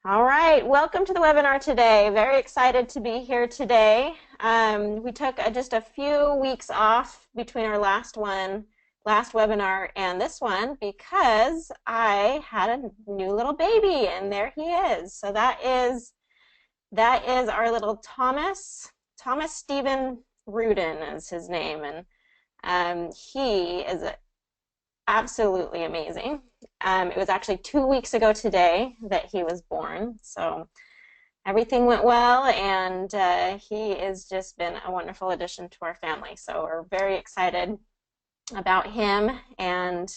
All right, welcome to the webinar today. Very excited to be here today. We took just a few weeks off between our last webinar and this one because I had a new little baby, and there he is. So that is our little Thomas Stephen Rudin is his name, and he is absolutely amazing. It was actually 2 weeks ago today that he was born, so everything went well, and he has just been a wonderful addition to our family. So we're very excited about him, and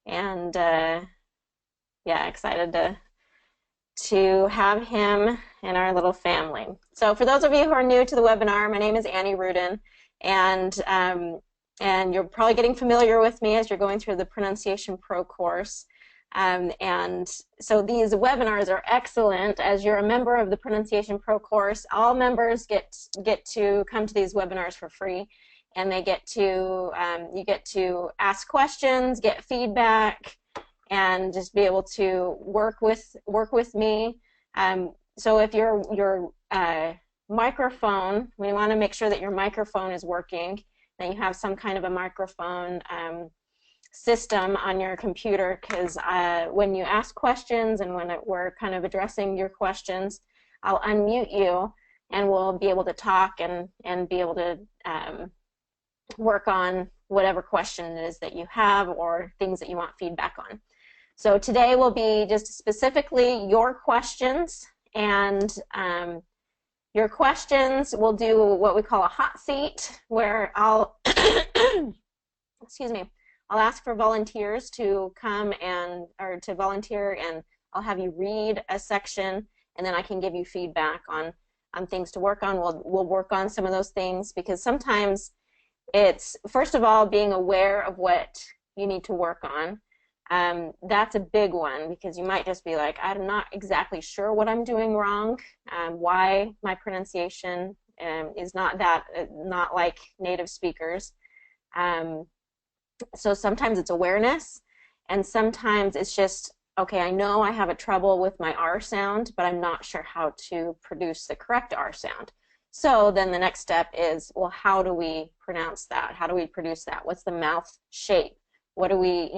yeah, excited to have him in our little family. So for those of you who are new to the webinar, my name is Annie Rudin, and you're probably getting familiar with me as you're going through the Pronunciation Pro course. And so these webinars are excellent. As you're a member of the Pronunciation Pro course, all members get to come to these webinars for free, and they get to you get to ask questions, get feedback, and just be able to work with me. So if your microphone, we want to make sure that your microphone is working, that you have some kind of a microphone system on your computer, because when you ask questions and when we're kind of addressing your questions, I'll unmute you and we'll be able to talk and be able to work on whatever question it is that you have or things that you want feedback on. So today will be just specifically your questions, and your questions, we'll do what we call a hot seat, where I'll, excuse me, I'll ask for volunteers to come or to volunteer, and I'll have you read a section, and then I can give you feedback on things to work on. We'll work on some of those things, because sometimes it's, first of all, being aware of what you need to work on. That's a big one, because you might just be like, I'm not exactly sure what I'm doing wrong, why my pronunciation is not like native speakers. So sometimes it's awareness, and sometimes it's just, okay, I know I have a trouble with my R sound, but I'm not sure how to produce the correct R sound. So then the next step is, well, how do we pronounce that? How do we produce that? What's the mouth shape? What do we,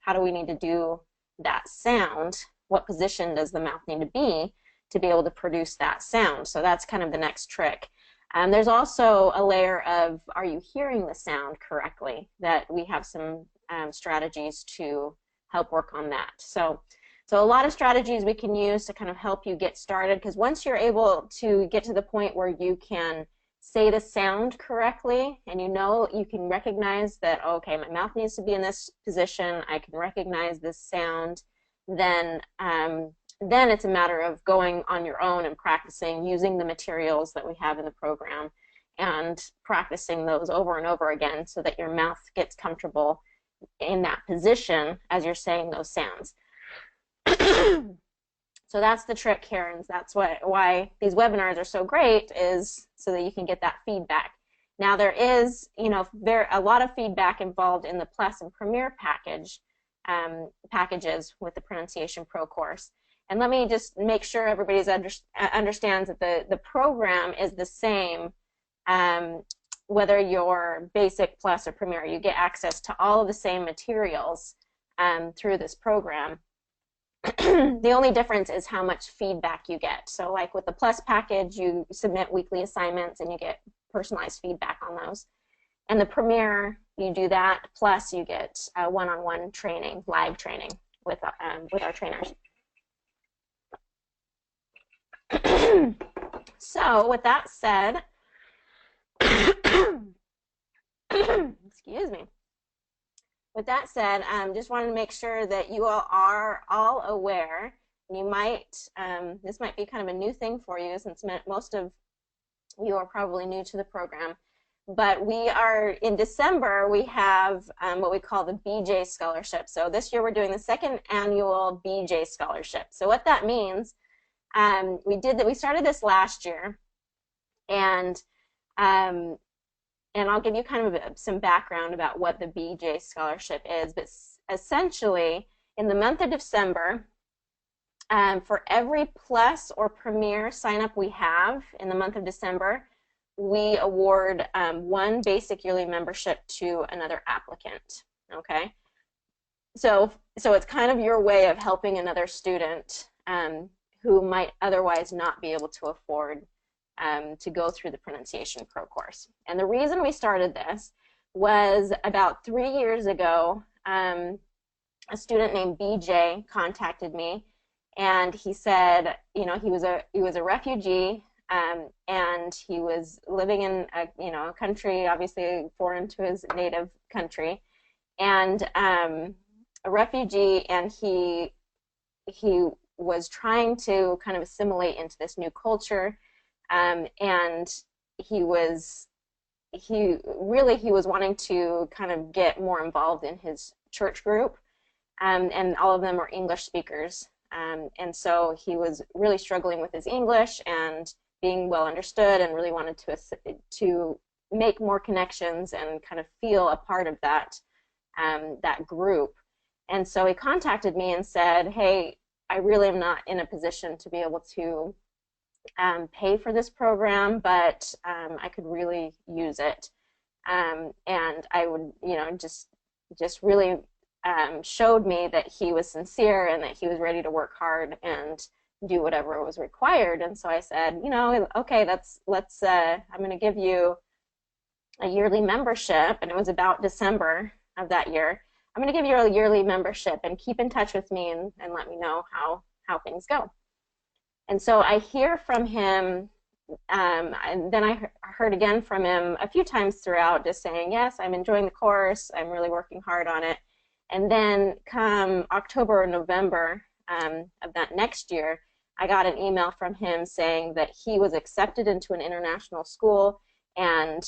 how do we need to do that sound? What position does the mouth need to be able to produce that sound? So that's kind of the next trick. There's also a layer of, are you hearing the sound correctly? That we have some strategies to help work on that. So a lot of strategies we can use to kind of help you get started, because once you're able to get to the point where you can say the sound correctly, and you can recognize that, okay, my mouth needs to be in this position, I can recognize this sound, then it's a matter of going on your own and practicing using the materials that we have in the program, and practicing those over and over again so that your mouth gets comfortable in that position as you're saying those sounds. So that's the trick here, and that's why these webinars are so great, is so that you can get that feedback. Now there is, a lot of feedback involved in the Plus and Premier packages with the Pronunciation Pro course. And let me just make sure everybody understands that the program is the same, whether you're Basic, Plus, or Premier. You get access to all of the same materials through this program. The only difference is how much feedback you get. So like with the Plus package, you submit weekly assignments and you get personalized feedback on those. And the Premier, you do that, plus you get one-on-one training, live training with our trainers. So with that said, excuse me. With that said, just wanted to make sure that you all are all aware. You might, this might be kind of a new thing for you, since most of you are probably new to the program. But we are, in December, we have what we call the BJ Scholarship. So this year we're doing the second annual BJ Scholarship. So what that means, we started this last year, and I'll give you kind of some background about what the BJ Scholarship is. But essentially, in the month of December, For every plus or premier sign up we have in the month of December, we award one basic yearly membership to another applicant. Okay, so it's kind of your way of helping another student who might otherwise not be able to afford to go through the Pronunciation Pro course. And the reason we started this was about 3 years ago. A student named BJ contacted me, and he said, you know, he was a refugee, and he was living in a country obviously foreign to his native country, and a refugee, and he was trying to kind of assimilate into this new culture, and he was wanting to kind of get more involved in his church group, and all of them are English speakers, and so he was really struggling with his English and being well understood, and really wanted to make more connections and kind of feel a part of that group. And so he contacted me and said, hey, I really am not in a position to be able to pay for this program, but I could really use it. And I would, just really showed me that he was sincere and that he was ready to work hard and do whatever was required. And so I said, okay, I'm going to give you a yearly membership, and it was about December of that year. I'm going to give you a yearly membership, and keep in touch with me and let me know how things go. And so I hear from him, and then I heard again from him a few times throughout, just saying, yes, I'm enjoying the course, I'm really working hard on it. And then come October or November of that next year, I got an email from him saying that he was accepted into an international school, and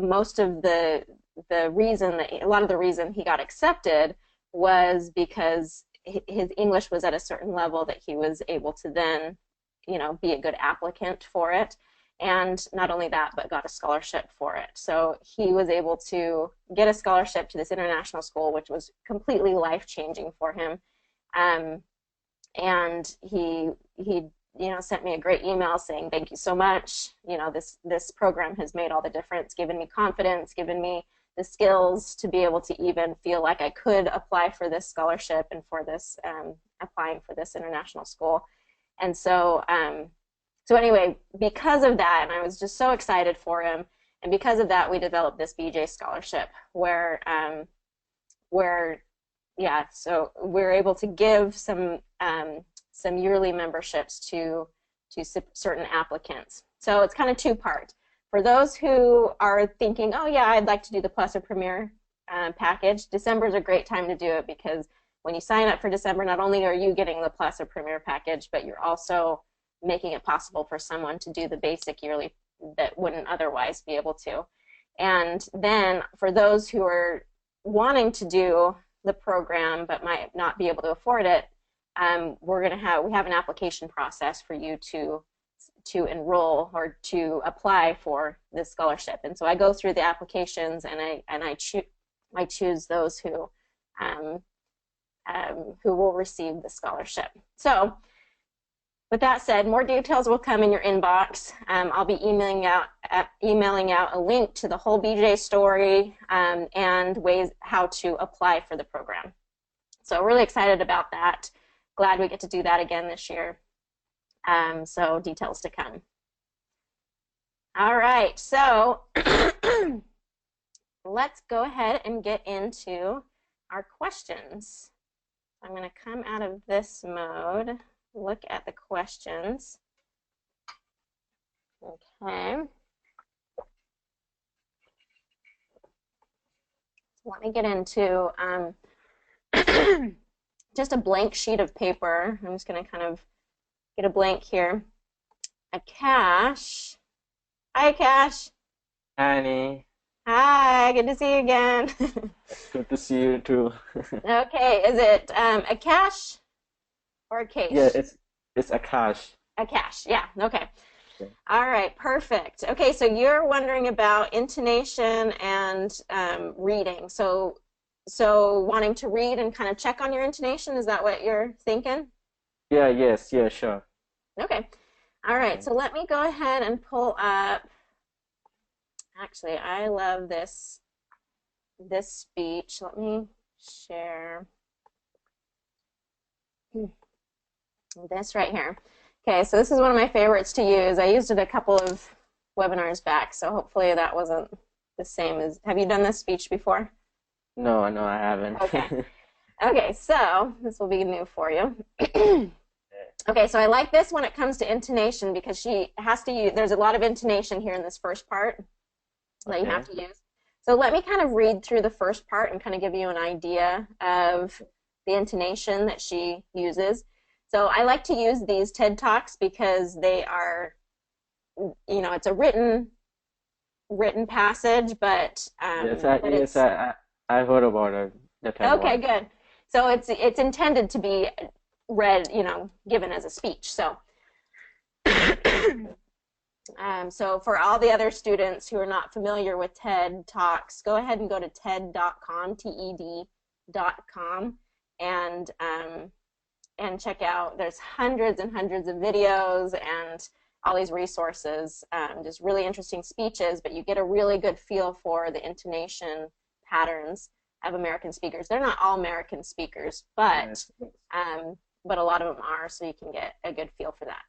most of a lot of the reason he got accepted was because his English was at a certain level that he was able to then, be a good applicant for it. And not only that, but got a scholarship for it. So he was able to get a scholarship to this international school, which was completely life-changing for him. And he sent me a great email saying, thank you so much. This program has made all the difference, given me confidence, given me the skills to be able to even feel like I could apply for this scholarship and for this applying for this international school. And so anyway, because of that, and I was just so excited for him, and because of that, we developed this BJ scholarship where so we're able to give some yearly memberships to certain applicants. So it's kind of two-part. For those who are thinking, oh yeah, I'd like to do the Plus or Premier package, December is a great time to do it, because when you sign up for December, not only are you getting the Plus or Premier package, but you're also making it possible for someone to do the basic yearly that wouldn't otherwise be able to. And then for those who are wanting to do the program but might not be able to afford it, we have an application process for you to enroll or to apply for this scholarship. And so I go through the applications, and I choose those who will receive the scholarship. So with that said, more details will come in your inbox. I'll be emailing out a link to the whole BJ story and ways how to apply for the program. So really excited about that. Glad we get to do that again this year. So details to come. All right, so let's go ahead and get into our questions. I'm going to come out of this mode, look at the questions. Okay. Let me get into just a blank sheet of paper. I'm just going to kind of get a blank here. Cash. Hi, Cash. Hi, Annie. Hi, good to see you again. Good to see you too. Okay, is it a cache or a cache? Yeah, it's a cache. A cache, yeah, okay. Okay. All right, perfect. Okay, so you're wondering about intonation and reading. So So wanting to read and kind of check on your intonation, is that what you're thinking? Yeah, yes, yeah, sure. Okay. All right, Okay. so let me go ahead and pull up. Actually, I love this speech. Let me share this right here. Okay, so this is one of my favorites to use. I used it a couple of webinars back, so hopefully that wasn't the same as, have you done this speech before? No, no, I haven't. Okay. Okay, so this will be new for you. Okay, so I like this when it comes to intonation because she has to use, there's a lot of intonation here in this first part that you have Okay. to use. So let me kind of read through the first part and kind of give you an idea of the intonation that she uses. So I like to use these TED Talks because they are, it's a written passage, but Yes, I but yes, it's I heard about it, the TED okay, one. good. So it's intended to be read, given as a speech. So so for all the other students who are not familiar with TED Talks, go ahead and go to TED.com, TED.com, and check out. There's hundreds and hundreds of videos and all these resources, just really interesting speeches, but you get a really good feel for the intonation patterns of American speakers. They're not all American speakers, Yes. but a lot of them are, so you can get a good feel for that.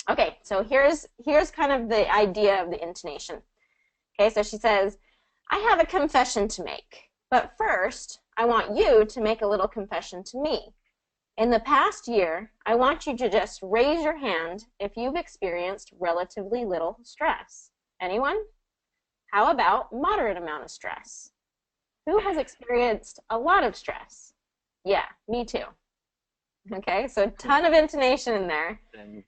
Okay, so here's kind of the idea of the intonation. Okay, so she says, I have a confession to make, but first I want you to make a little confession to me. In the past year, I want you to just raise your hand if you've experienced relatively little stress. Anyone? How about moderate amount of stress? Who has experienced a lot of stress? Yeah, me too. Okay, so a ton of intonation in there.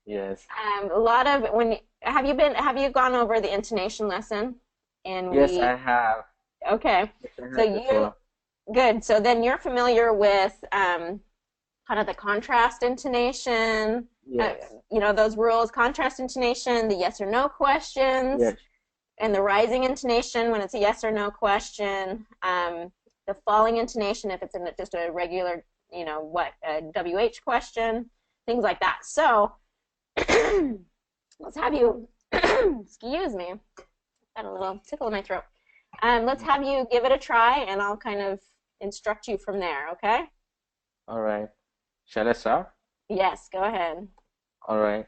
Yes. A lot of have you gone over the intonation lesson? And Yes, I have. okay, Yes, I so have before. good. So then you're familiar with kind of the contrast intonation, Yes. those rules, contrast intonation, the yes or no questions, Yes. and the rising intonation when it's a yes or no question, the falling intonation if it's just a regular, a WH question, things like that. So let's have you, excuse me, got a little tickle in my throat. Let's have you give it a try, and I'll kind of instruct you from there, okay? All right. Shall I start? Yes, go ahead. All right.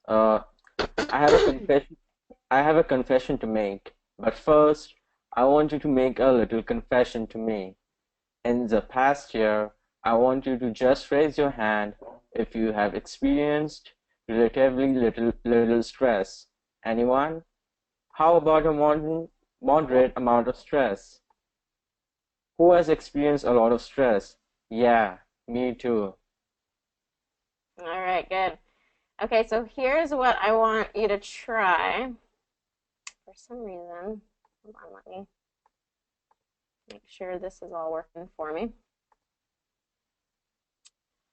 Uh, I have a confession. I have a confession to make, but first, I want you to make a little confession to me. In the past year, I want you to just raise your hand if you have experienced relatively little stress. Anyone? How about a moderate amount of stress? Who has experienced a lot of stress? Yeah, me too. All right, good. Okay, so here's what I want you to try. For some reason, hold on, let me make sure this is all working for me.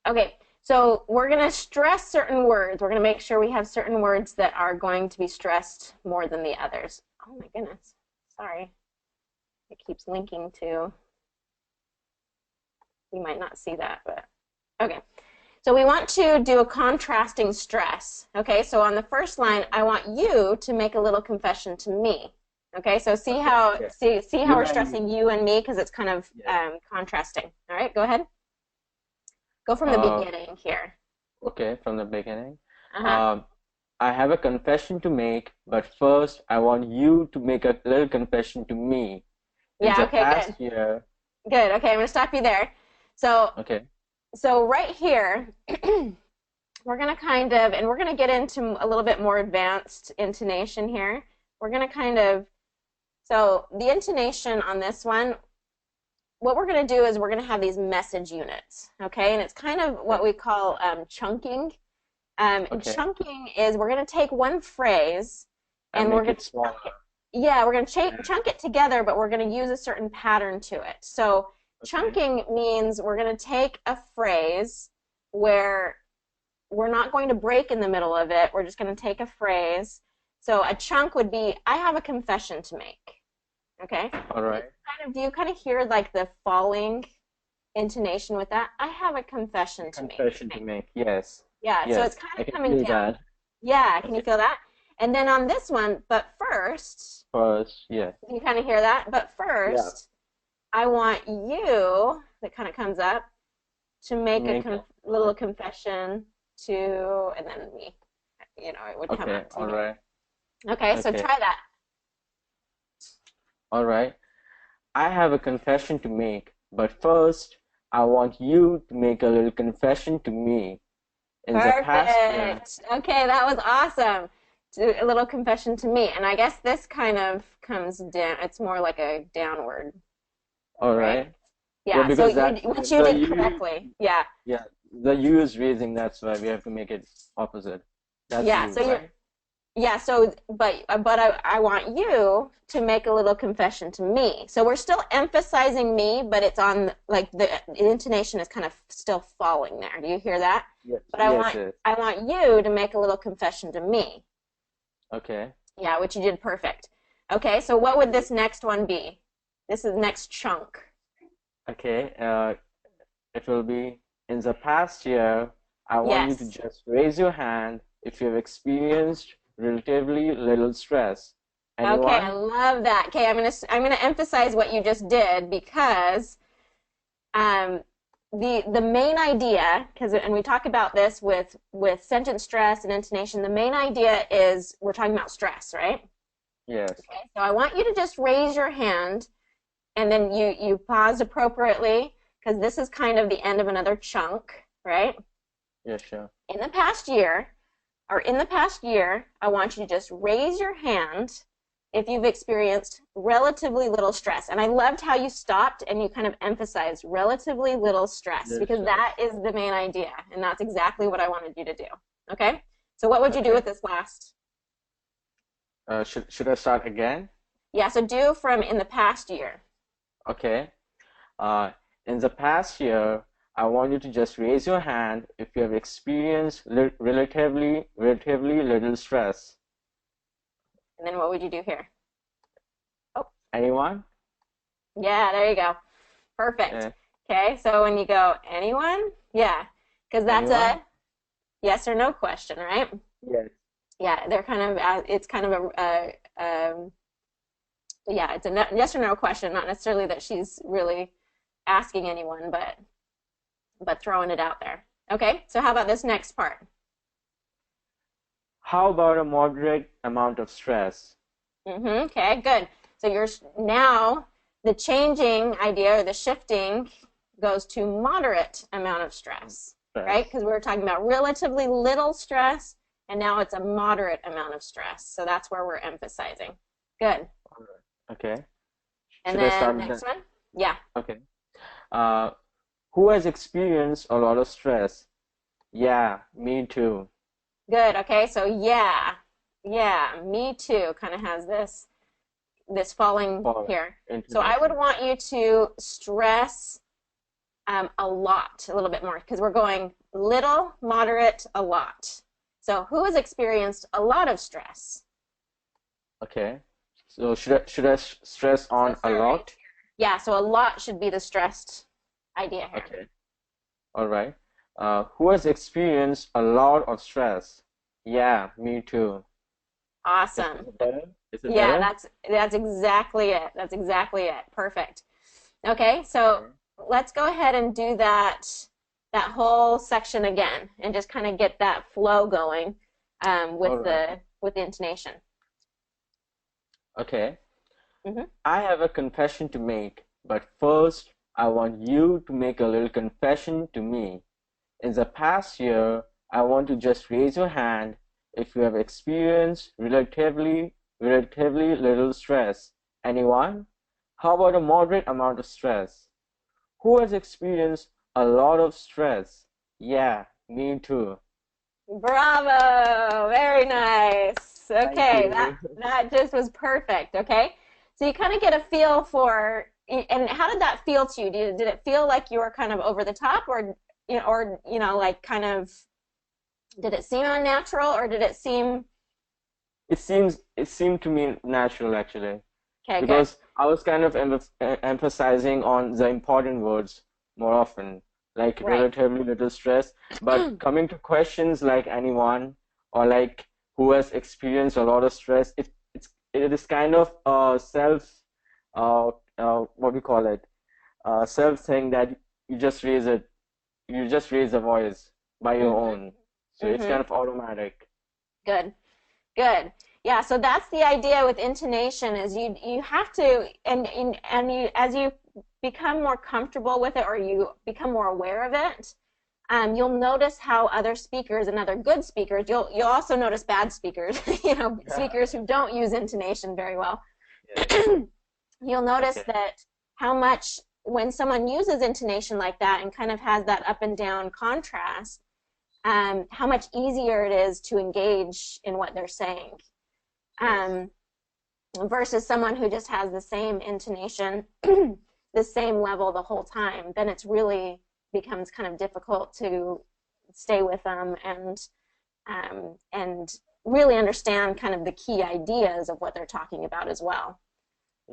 Okay, so we're going to stress certain words. We're going to make sure we have certain words that are going to be stressed more than the others. Oh my goodness, sorry. It keeps linking to, you might not see that, but okay. So we want to do a contrasting stress. Okay, so on the first line, I want you to make a little confession to me. Okay, so see how Okay. see how You we're and me. stressing you and me because it's kind of Yes. contrasting. All right, go ahead. Go from the Uh, beginning here. okay, from the beginning. Uh-huh. Um, I have a confession to make, but first I want you to make a little confession to me. In Yeah, the okay, good. past year, Good. Okay, I'm going to stop you there. So okay, right here, we're going to kind of, and we're going to get into a little bit more advanced intonation here. We're going to kind of, so the intonation on this one, what we're going to do is we're going to have these message units, okay? And it's kind of what okay, we call chunking. And okay, chunking is we're going to take one phrase and and we're make going it to smaller. yeah, we're going to Yeah, chunk it together, but we're going to use a certain pattern to it. So okay, chunking means we're going to take a phrase where we're not going to break in the middle of it. We're just going to take a phrase. So a chunk would be, I have a confession to make. Okay. All right. Do you kind of hear like the falling intonation with that? I have a confession to make. Confession to make. Yes. Yeah, so it's Yes. kind I of can coming feel down. that. Yeah, can you Okay. feel that? And then on this one, but first, First, yeah. you kind of hear that? But Yeah. first, I want you, that kind of comes up, to make a Make. little confession to, and then me, it would come Okay. up to All me. right. Okay, so Okay. try that. All right. I have a confession to make, but first, I want you to make a little confession to me. In the past year, Perfect. Okay, that was awesome. A little confession to me. And I guess this kind of comes down, it's more like a downward, all right? right. Yeah, Yeah, so because that's which you the did U. correctly. Yeah. Yeah, the U is raising. That's why we have to make it opposite. That's Yeah, U, so you're right? yeah, so but I want you to make a little confession to me. So we're still emphasizing me, but it's on like the intonation is kind of still falling there. Do you hear that? Yes. But Yes. Yes. I want you to make a little confession to me. Okay. Yeah, which you did perfect. Okay, so what would this next one be? This is next chunk. Okay. It will be in the past year. I want you to Yes. just raise your hand if you have experienced relatively little stress. Okay, I Anyone? love that. Okay, I'm gonna emphasize what you just did because um, the main idea, and we talk about this with sentence stress and intonation. The main idea is we're talking about stress, right? Yes. Okay, so I want you to just raise your hand, and then you pause appropriately because this is kind of the end of another chunk, right? Yeah. Sure. In the past year, I want you to just raise your hand if you've experienced relatively little stress. And I loved how you stopped and you kind of emphasized relatively little stress Little because stress. that is the main idea. And that's exactly what I wanted you to do. Okay? So what would you do Okay. with this last? Should I start again? Yeah, so do from in the past year. Okay. Uh, in the past year, I want you to just raise your hand if you have experienced relatively little stress. And then what would you do here? Oh, Anyone? yeah, there you go. Perfect. Uh, Okay, so when you go, anyone? Yeah, because that's Anyone? a yes or no question, right? Yes. Yeah, they're kind of it's kind of yeah, it's a yes or no question, not necessarily that she's really asking anyone, but throwing it out there. Okay, so how about this next part? How about a moderate amount of stress? Okay, good. So you're now the changing idea or the shifting goes to moderate amount of stress, right? Stress. Because we were talking about relatively little stress, and now it's a moderate amount of stress. So that's where we're emphasizing. Good. All right. Okay. And Should I start then with next that? one? Yeah, Okay. Uh, who has experienced a lot of stress? Yeah, me too. good. Okay, so yeah, me too kind of has this falling For here. So I would intonation. want you to stress a lot, a little bit more, because we're going little, moderate, a lot. So who has experienced a lot of stress? Okay. So should I stress So on a sorry. lot? Yeah, so a lot should be the stressed idea here. Okay. All right. Who has experienced a lot of stress? Yeah, me too. Is Awesome. it better? Is it Yeah, better? that's exactly it. That's exactly it. Perfect. Okay, so Okay. let's go ahead and do that whole section again and just kind of get that flow going All right. with the intonation. Okay. Hmm. I have a confession to make, but first I want you to make a little confession to me. In the past year, I want to just raise your hand if you have experienced relatively little stress. Anyone? How about a moderate amount of stress? Who has experienced a lot of stress? Yeah, me too. Bravo! Very nice. Thank Okay, you. that just was perfect. Okay, so you kind of get a feel for, and how did that feel to you? Did it feel like you were kind of over the top, or like kind of, did it seem unnatural, or did it seem It seemed to me natural actually. Okay, good. because I was kind of emphasizing on the important words more often, like Right. relatively little stress. But coming to questions like anyone or like who has experienced a lot of stress, it is kind of what do you call it? Self thing that you just raise it, you just raise a voice by your Mm-hmm. own. So it's Mm-hmm. kind of automatic. Good. Good. Yeah, so that's the idea with intonation is you have to and you as you become more comfortable with it or you become more aware of it, you'll notice how other speakers and other good speakers, you'll also notice bad speakers, speakers who don't use intonation very well. Yes. You'll notice Okay. that how much when someone uses intonation like that and kind of has that up and down contrast, how much easier it is to engage in what they're saying. Yes. Um, versus someone who just has the same intonation, the same level the whole time, then it's really becomes kind of difficult to stay with them and really understand kind of the key ideas of what they're talking about as well.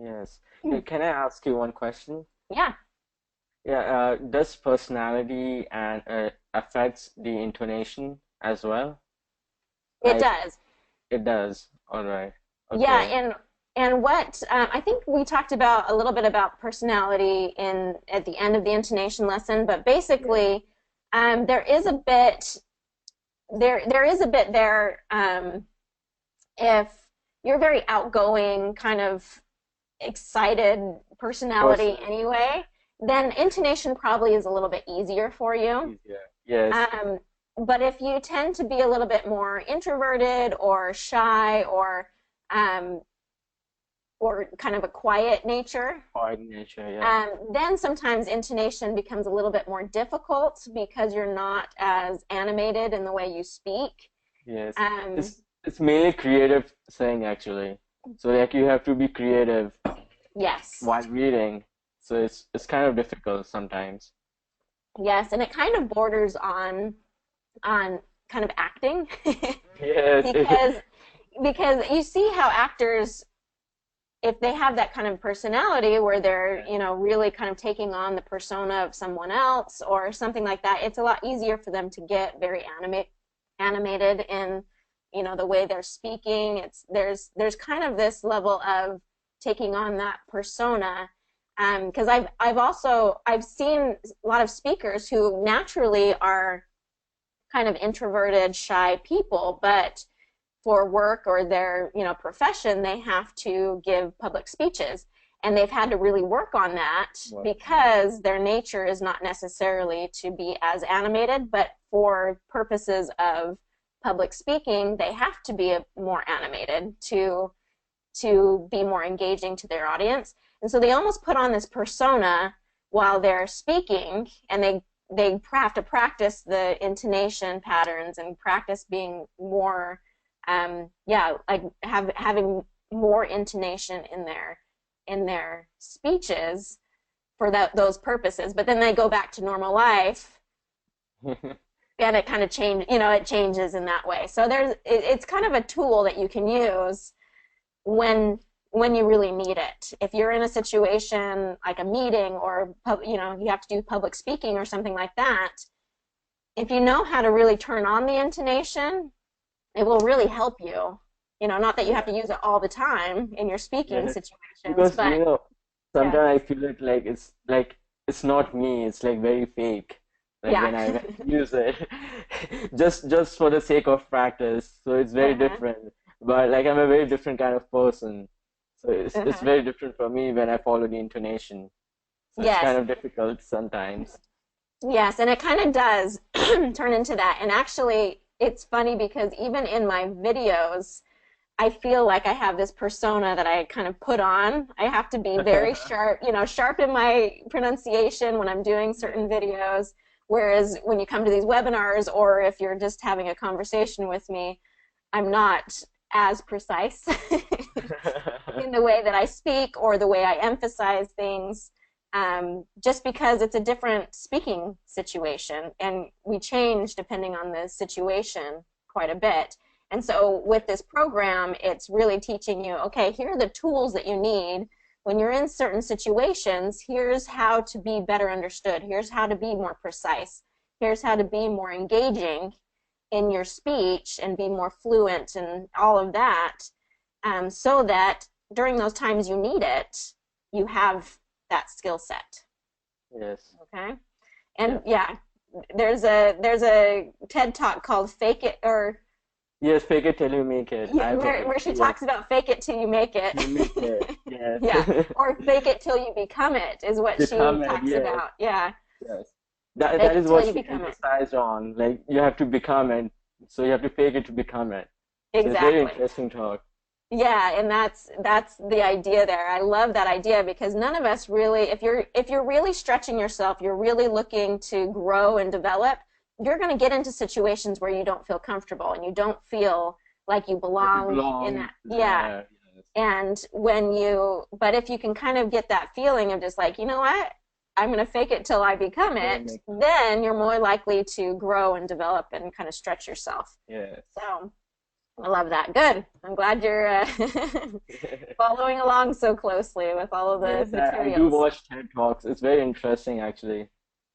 Yes. Can I ask you one question? Yeah, Yeah, does personality and affects the intonation as well? it Like does. it does. All right. Yeah, Okay. and what I think we talked about a little bit about personality in at the end of the intonation lesson, but Yeah. basically, there is a bit there is a bit there if you're very outgoing, kind of excited personality Person anyway, then intonation probably is a little bit easier for you. easier. Yes. Um, but if you tend to be a little bit more introverted or shy um, or kind of a quiet nature, Coordination. Yeah. then sometimes intonation becomes a little bit more difficult because you're not as animated in the way you speak. Yes. Um, It's mainly creative thing actually. So like you have to be creative yes, while reading. So it's kind of difficult sometimes. yes, and it kind of borders on kind of acting Yes. because you see how actors if they have that kind of personality where they're really kind of taking on the persona of someone else or something like that, it's a lot easier for them to get very animated in the way they're speaking. It's there's kind of this level of taking on that persona because I've seen a lot of speakers who naturally are kind of introverted, shy people, but for work or their profession, they have to give public speeches, and they've had to really work on that Well, because their nature is not necessarily to be as animated, but for purposes of public speaking, they have to be more animated to be more engaging to their audience. And so they almost put on this persona while they're speaking, and they have to practice the intonation patterns and practice being more, like having more intonation in their speeches for those purposes. But then they go back to normal life, and it kind of it changes in that way. So it's kind of a tool that you can use when you really need it. If you're in a situation like a meeting or you have to do public speaking or something like that, if you know how to really turn on the intonation, it will really help you. Not that you have yeah. to use it all the time in your speaking Yes. situations, Because but yeah, sometimes I feel it like it's not me. It's like very fake. Like yeah. when I use it, just for the sake of practice. So it's very Uh-huh. different. But like I'm a very different kind of person. So it's Uh-huh. very different for me when I follow the intonation. So it's kind Yes, of difficult sometimes. yes, and it kind of does turn into that. And actually, it's funny because even in my videos, I feel like I have this persona that I kind of put on. I have to be very sharp, sharp in my pronunciation when I'm doing certain Yes. videos. Whereas when you come to these webinars or if you're just having a conversation with me, I'm not as precise in the way that I speak or the way I emphasize things, just because it's a different speaking situation and we change depending on the situation quite a bit. And so with this program, it's really teaching you, okay, here are the tools that you need when you're in certain situations. Here's how to be better understood. Here's how to be more precise. Here's how to be more engaging in your speech and be more fluent and all of that, so that during those times you need it, you have that skill set. Yes. Okay. And yeah, there's a TED Talk called Fake It or Yes, fake it till you make it. yeah, where she talks about fake it till you make it. You make it. Yes. Yeah, or fake it till you become it is what Become she it, talks yes. about. Yeah. Yes. Fake That it is till what you she become it. emphasized on. Like you have to become it, so you have to fake it to become it. So it's very Exactly. interesting talk. Yeah, and that's the idea there. I love that idea because none of us really, if you're really stretching yourself, you're really looking to grow and develop, you're going to get into situations where you don't feel comfortable and you don't feel like you That you belong in belong that. Yeah. there. Yes. And but if you can kind of get that feeling of just like, you know what, I'm going to fake it till I become it, then you're more likely to grow and develop and kind of stretch yourself. Yes. So I love that. Good. I'm glad you're following along so closely with all of the Yes, I do materials. watch TED Talks. It's very interesting, actually.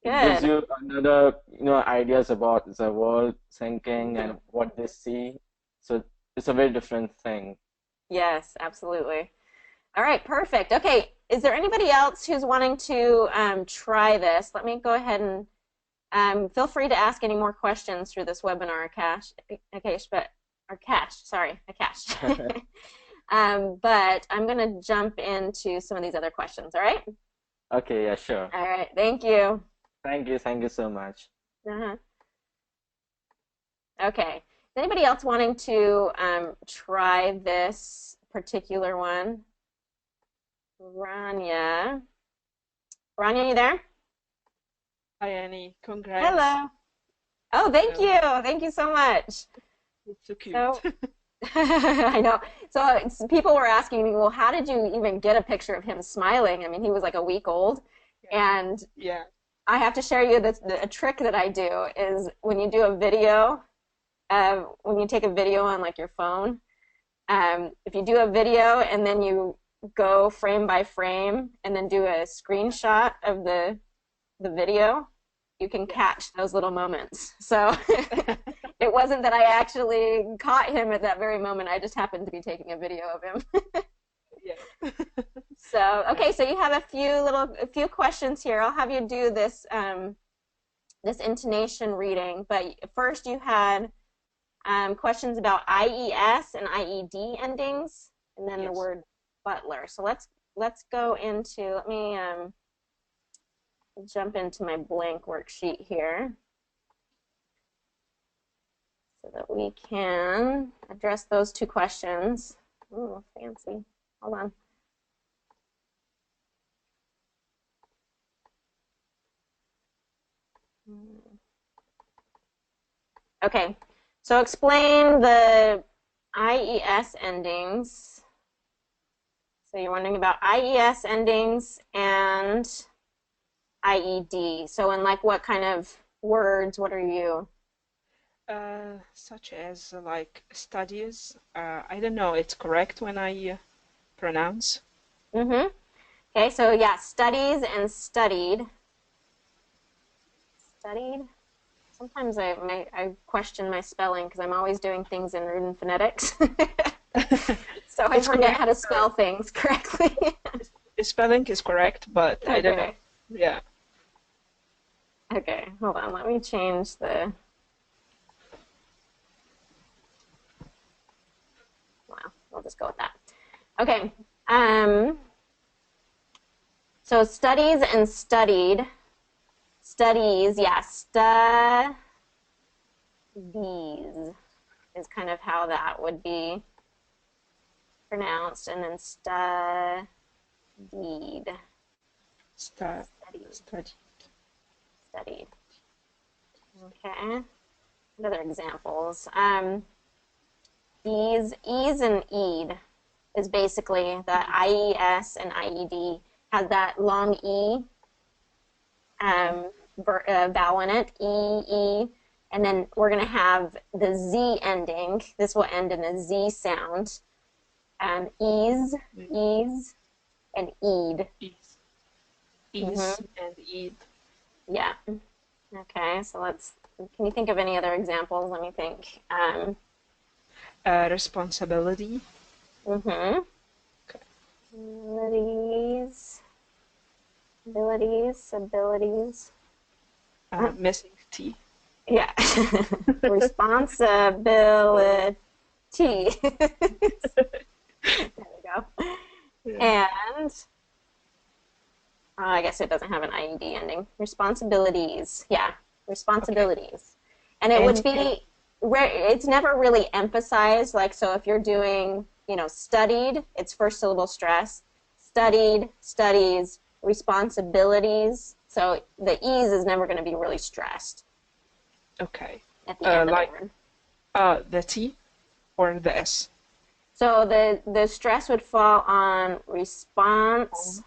It gives Good. you another, ideas about the world thinking and what they see. So it's a very different thing. Yes, absolutely. All right, perfect. Okay, is there anybody else who's wanting to try this? Let me go ahead and feel free to ask any more questions through this webinar, Akash. But I'm going to jump into some of these other questions, all right? Okay, yeah, sure. All right, thank you. Thank you so much. Uh-huh. Okay, is anybody else wanting to try this particular one? Rania, you there? Hi, Annie. Congrats. Hello. Oh, thank you. Thank you so much. It's so cute. So, I know. So people were asking me, well, how did you even get a picture of him smiling? I mean, he was like a week old. And Yeah. I have to share you a trick that I do is when you do a video, when you take a video on like your phone, if you do a video and then you go frame by frame and then do a screenshot of the video, you can catch those little moments. So it wasn't that I actually caught him at that very moment. I just happened to be taking a video of him. Yeah. So, okay, so you have a few questions here. I'll have you do this this intonation reading, but first you had questions about IES and IED endings, and then the word butler. So let's go into, let me jump into my blank worksheet here so that we can address those two questions. Ooh, fancy. Hold on. Okay, so explain the IES endings. So you're wondering about IES endings and IED. So in like what kind of words, what are you? Such as like studies. I don't know, it's correct when I pronounce. Mm-hmm. Okay, so yeah, studies and studied. Studied. Sometimes I question my spelling because I'm always doing things in root and phonetics. So I forget how to spell things correctly. The spelling is correct, but I don't know. Yeah. Okay, hold on. Let me change the... Wow, we'll just go with that. Okay. So studies and studied. Studies, yeah, studies is kind of how that would be pronounced, and then studied. Studied. Okay. What other examples? Ease and ED is basically the IES and IED has that long E vowel in it, E, E. And then we're going to have the Z ending. This will end in a Z sound. Ease, ease, and eed. Ease and eed. Yeah. Okay, so can you think of any other examples? Let me think. Responsibility. Mm-hmm. Okay. Abilities. Missing T. Yeah. Responsibility. There we go. Yeah. And I guess it doesn't have an IED ending. Responsibilities. Yeah, responsibilities. Okay. And it would be, it's never really emphasized. Like, so if you're doing, studied, it's first syllable stress. Studied, studies, responsibilities. So the ease is never going to be really stressed. Okay. At the end of the word. The T or the S? So the stress would fall on response,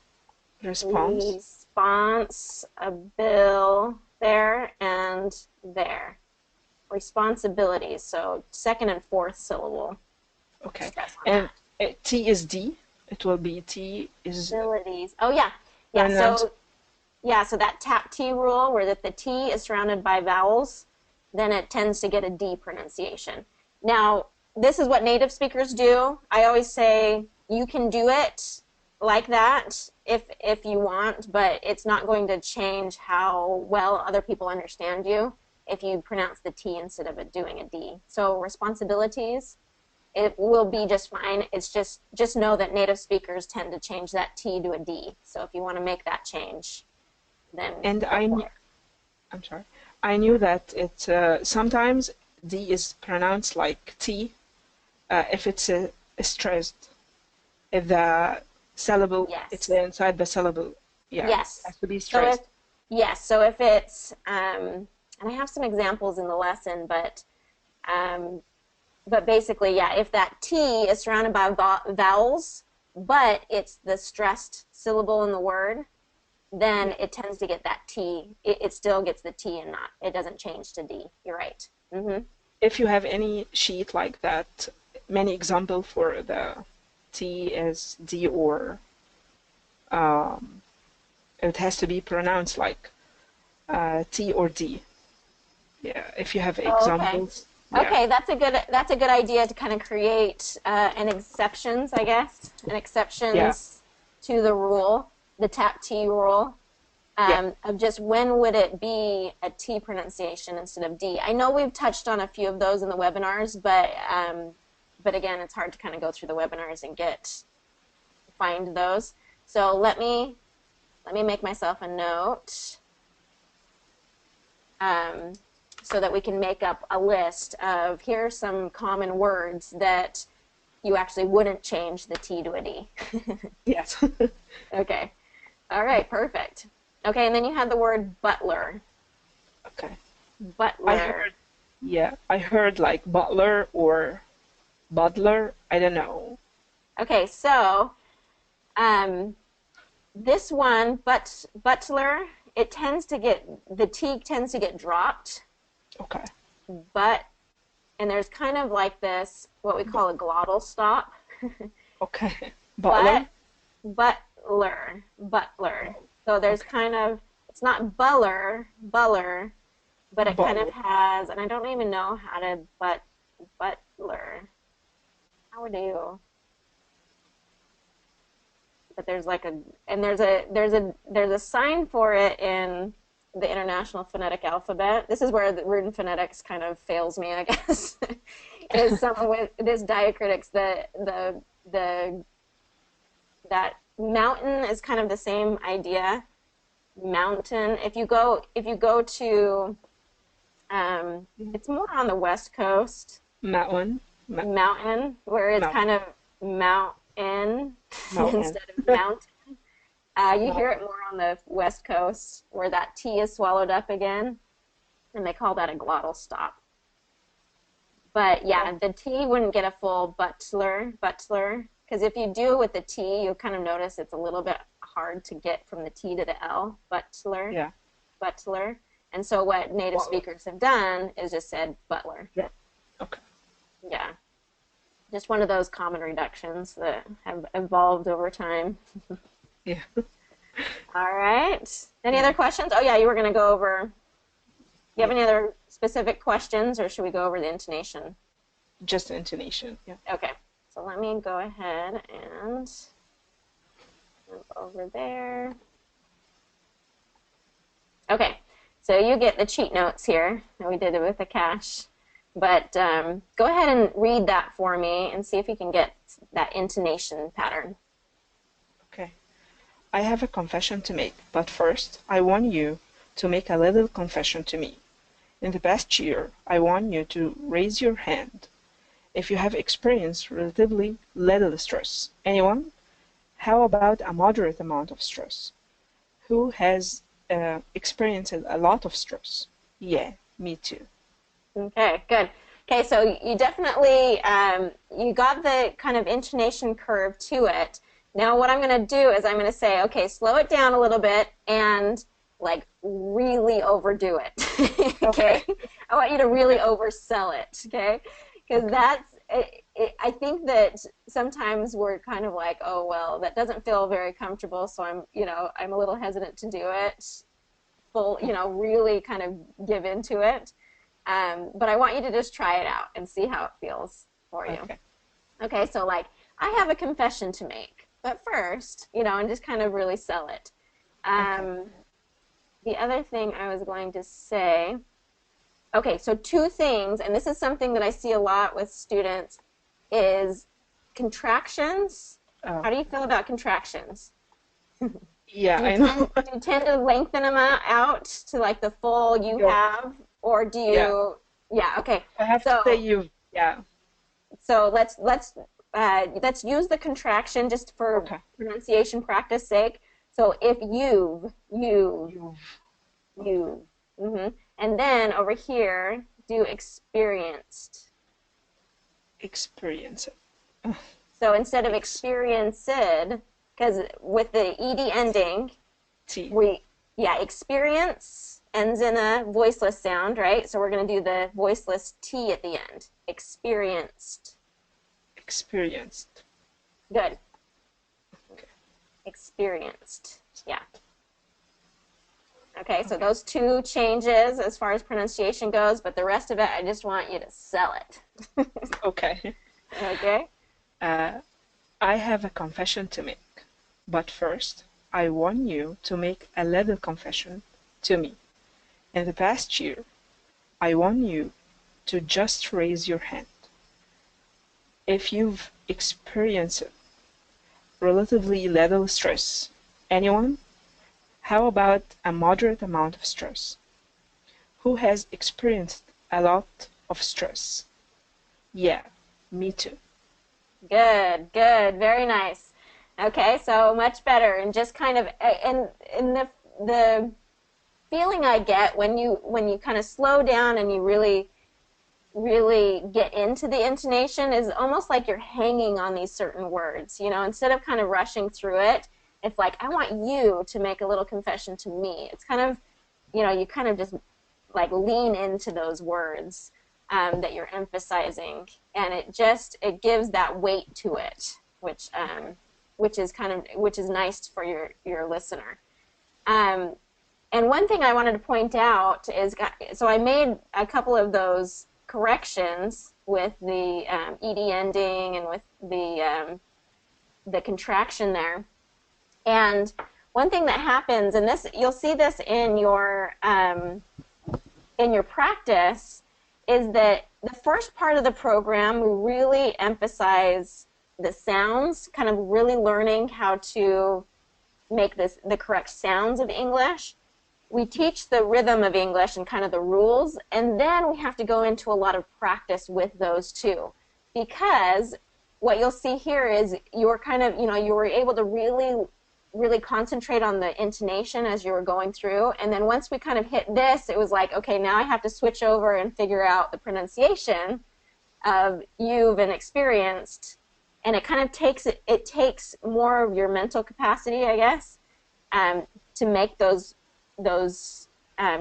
a bill there and there. Responsibilities, so second and fourth syllable. Okay. And T is D. It will be T is abilities. Oh yeah. Yeah, so that tap T rule where that the T is surrounded by vowels, then it tends to get a D pronunciation. Now, this is what native speakers do. I always say you can do it like that if you want, but it's not going to change how well other people understand you if you pronounce the T instead of it doing a D. So responsibilities, it will be just fine. It's just know that native speakers tend to change that T to a D. So if you want to make that change, then I'm sorry. I knew that it sometimes D is pronounced like T if it's stressed. If the syllable, it's inside the syllable. Yeah, yes. It has to be stressed. So if it's, and I have some examples in the lesson, but basically, yeah, if that T is surrounded by vowels, but it's the stressed syllable in the word, then it tends to get that T. It still gets the T and it doesn't change to D. You're right. Mm-hmm. If you have any sheet like that, many example for the T is D or it has to be pronounced like T or D. Yeah, if you have examples. Okay. Okay, that's a good idea to kind of create an exceptions, I guess, to the rule, the tap T rule, of just when would it be a T pronunciation instead of D. I know we've touched on a few of those in the webinars, but again, it's hard to kind of go through the webinars and find those. So let me make myself a note. So that we can make up a list of here's some common words that you actually wouldn't change the T to a D. Yes. Okay. All right, perfect. Okay, and then you had the word butler. Okay. Butler. I heard like butler or butler. I don't know. Okay, so this one, butler, the T tends to get dropped. Okay. And there's kind of like this, what we call a glottal stop. Okay. Butler. Butler. So there's kind of, it's not buller, but it kind of has, and I don't even know how to butler. How would you? But there's like there's a sign for it in the International Phonetic Alphabet. This is where the Rudin phonetics kind of fails me, I guess. Is some with this diacritics that mountain is kind of the same idea. Mountain. If you go to it's more on the West Coast. Mountain. Where it's kind of mountain instead of mountain. You hear it more on the West Coast where that T is swallowed up again, and they call that a glottal stop. But yeah, the T wouldn't get a full butler, because if you do with the T, you'll kind of notice it's a little bit hard to get from the T to the L, butler. Yeah. Butler. And so what native Wow. speakers have done is just said butler. Yeah. Okay. Yeah. Just one of those common reductions that have evolved over time. Yeah. All right. Any Yeah. other questions? Oh, yeah, you were going to go over. You have any other specific questions, or should we go over the intonation? Just intonation. Yeah. Okay. So let me go ahead and move over there. Okay. So you get the cheat notes here. We did it with the cache. But go ahead and read that for me and see if you can get that intonation pattern. Okay. I have a confession to make, but first, I want you to make a little confession to me. In the past year, I want you to raise your hand if you have experienced relatively little stress. Anyone? How about a moderate amount of stress? Who has experienced a lot of stress? Yeah, me too. Okay, good. Okay, so you definitely, you got the kind of intonation curve to it. Now what I'm going to do is I'm going to say, okay, slow it down a little bit and like really overdo it. Okay? I want you to really oversell it, okay? Because that's, I think that sometimes we're kind of like, oh, well, that doesn't feel very comfortable, so I'm a little hesitant to do it. Really kind of give into it. But I want you to just try it out and see how it feels for you. Okay. Okay, so like, I have a confession to make, but first, and just kind of really sell it. The other thing I was going to say, okay, so two things, and this is something that I see a lot with students, is contractions. How do you feel about contractions? Yeah, I know. Do you tend to lengthen them out to like the full you have, or do you? Yeah. Okay. I have to say you. Yeah. So let's use the contraction just for pronunciation practice sake. So if you've, and then over here do experienced. Experience. So instead of experienced, because with the ed ending, T. Experience ends in a voiceless sound, right? So we're going to do the voiceless T at the end. Experienced. Experienced. Good. Okay. Experienced. Yeah. Okay, so those two changes as far as pronunciation goes, but the rest of it, I just want you to sell it. Okay. Okay? I have a confession to make, but first, I want you to make a little confession to me. In the past year, I want you to just raise your hand if you've experienced relatively little stress. Anyone? How about a moderate amount of stress? Who has experienced a lot of stress? Yeah, me too. Good, very nice. Okay, so much better, and just kind of, and the feeling I get when you kind of slow down and you really get into the intonation is almost like you're hanging on these certain words. Instead of kind of rushing through it, it's like, I want you to make a little confession to me. It's kind of, you kind of just like lean into those words that you're emphasizing, and it gives that weight to it, which is nice for your listener. And one thing I wanted to point out is, so I made a couple of those corrections with the ed ending and with the contraction there. And one thing that happens, and this you'll see this in your practice, is that the first part of the program we really emphasize the sounds, kind of really learning how to make the correct sounds of English. We teach the rhythm of English and kind of the rules, and then we have to go into a lot of practice with those too, because what you'll see here is you're kind of, you were able to really concentrate on the intonation as you were going through, and then once we kind of hit this, it was like, okay, now I have to switch over and figure out the pronunciation of you've and experienced, and it kind of takes more of your mental capacity, I guess, to make those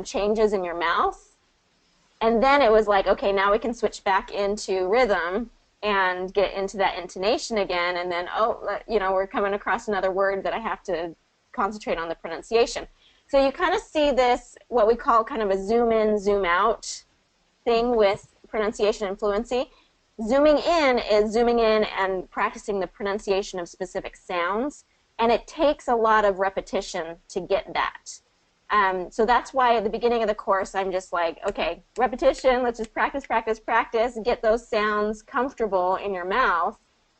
changes in your mouth. And then it was like, okay, now we can switch back into rhythm and get into that intonation again. And then, oh, you know, we're coming across another word that I have to concentrate on the pronunciation. So you kind of see this, what we call kind of a zoom in, zoom out thing with pronunciation and fluency. Zooming in is zooming in and practicing the pronunciation of specific sounds. And it takes a lot of repetition to get that. So that's why at the beginning of the course, I'm just like, okay, repetition, let's just practice, practice, practice, get those sounds comfortable in your mouth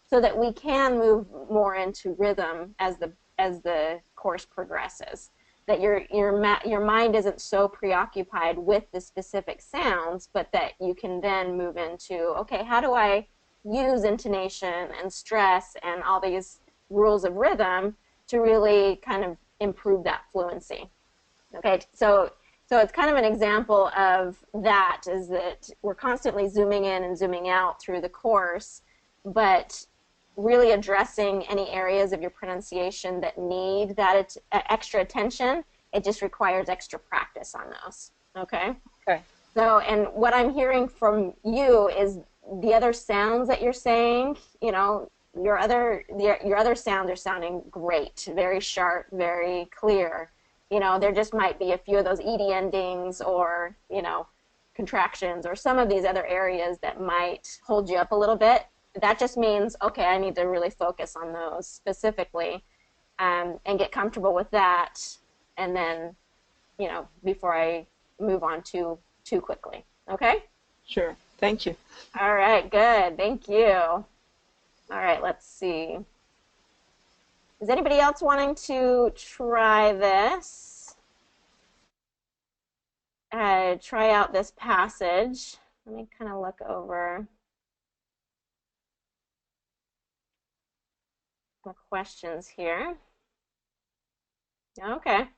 so that we can move more into rhythm as the course progresses. That your mind isn't so preoccupied with the specific sounds, but that you can then move into, okay, how do I use intonation and stress and all these rules of rhythm to really kind of improve that fluency. Okay, so it's kind of an example of that, is that we're constantly zooming in and zooming out through the course, but really addressing any areas of your pronunciation that need that extra attention. It just requires extra practice on those. Okay? Okay. So, and what I'm hearing from you is the other sounds that you're saying, you know, your other sounds are sounding great, very sharp, very clear. You know, there just might be a few of those ED endings or, you know, contractions or some of these other areas that might hold you up a little bit. That just means, okay, I need to really focus on those specifically and get comfortable with that, and then, you know, before I move on too quickly. Okay? Sure. Thank you. All right, good. Thank you. All right, let's see. Is anybody else wanting to try this? Try out this passage. Let me kind of look over the questions here. Okay.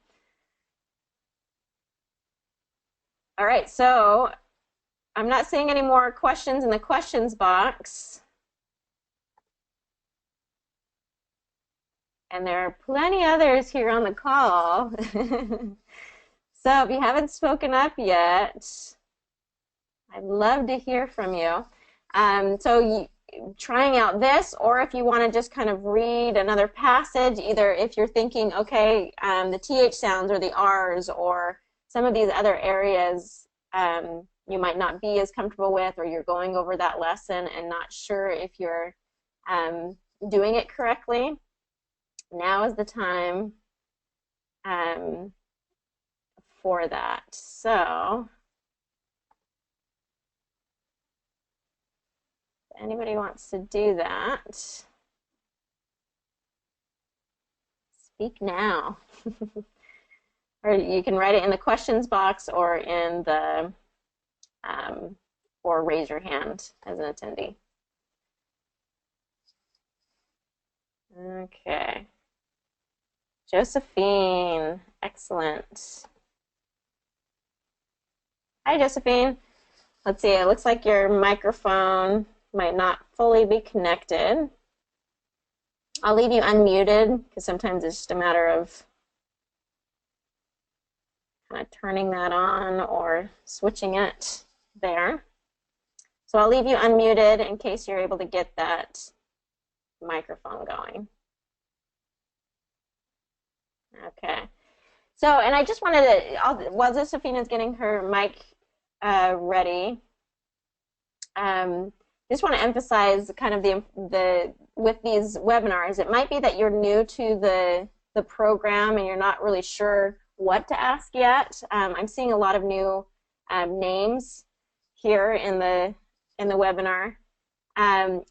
All right, so I'm not seeing any more questions in the questions box. And there are plenty others here on the call. So if you haven't spoken up yet, I'd love to hear from you. Trying out this, or if you want to just kind of read another passage, either if you're thinking, okay, the TH sounds or the R's or some of these other areas you might not be as comfortable with, or you're going over that lesson and not sure if you're doing it correctly. Now is the time for that. So, if anybody wants to do that, speak now. Or you can write it in the questions box or in the, or raise your hand as an attendee. Okay. Josephine, excellent. Hi, Josephine. Let's see, it looks like your microphone might not fully be connected. I'll leave you unmuted because sometimes it's just a matter of kind of turning that on or switching it there. So I'll leave you unmuted in case you're able to get that microphone going. Okay. So, and I just wanted to, while Josephine is getting her mic ready, just want to emphasize kind of the with these webinars, it might be that you're new to the program and you're not really sure what to ask yet. I'm seeing a lot of new names here in the webinar,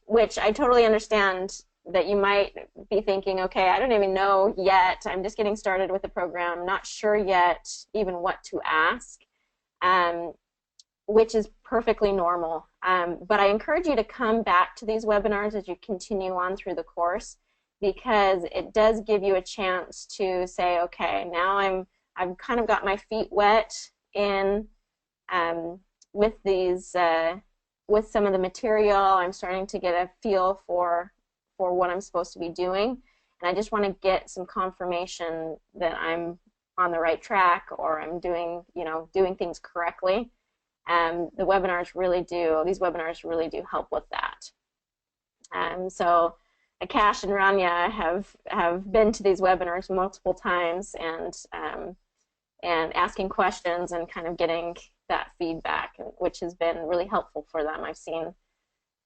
which I totally understand that you might be thinking, okay, I don't even know yet. I'm just getting started with the program, not sure yet even what to ask, which is perfectly normal. But I encourage you to come back to these webinars as you continue on through the course, because it does give you a chance to say, okay, now I've kind of got my feet wet in with these with some of the material. I'm starting to get a feel for what I'm supposed to be doing, and I just want to get some confirmation that I'm on the right track or I'm doing, doing things correctly. These webinars really do help with that. So Akash and Rania have been to these webinars multiple times and asking questions and kind of getting that feedback, which has been really helpful for them. I've seen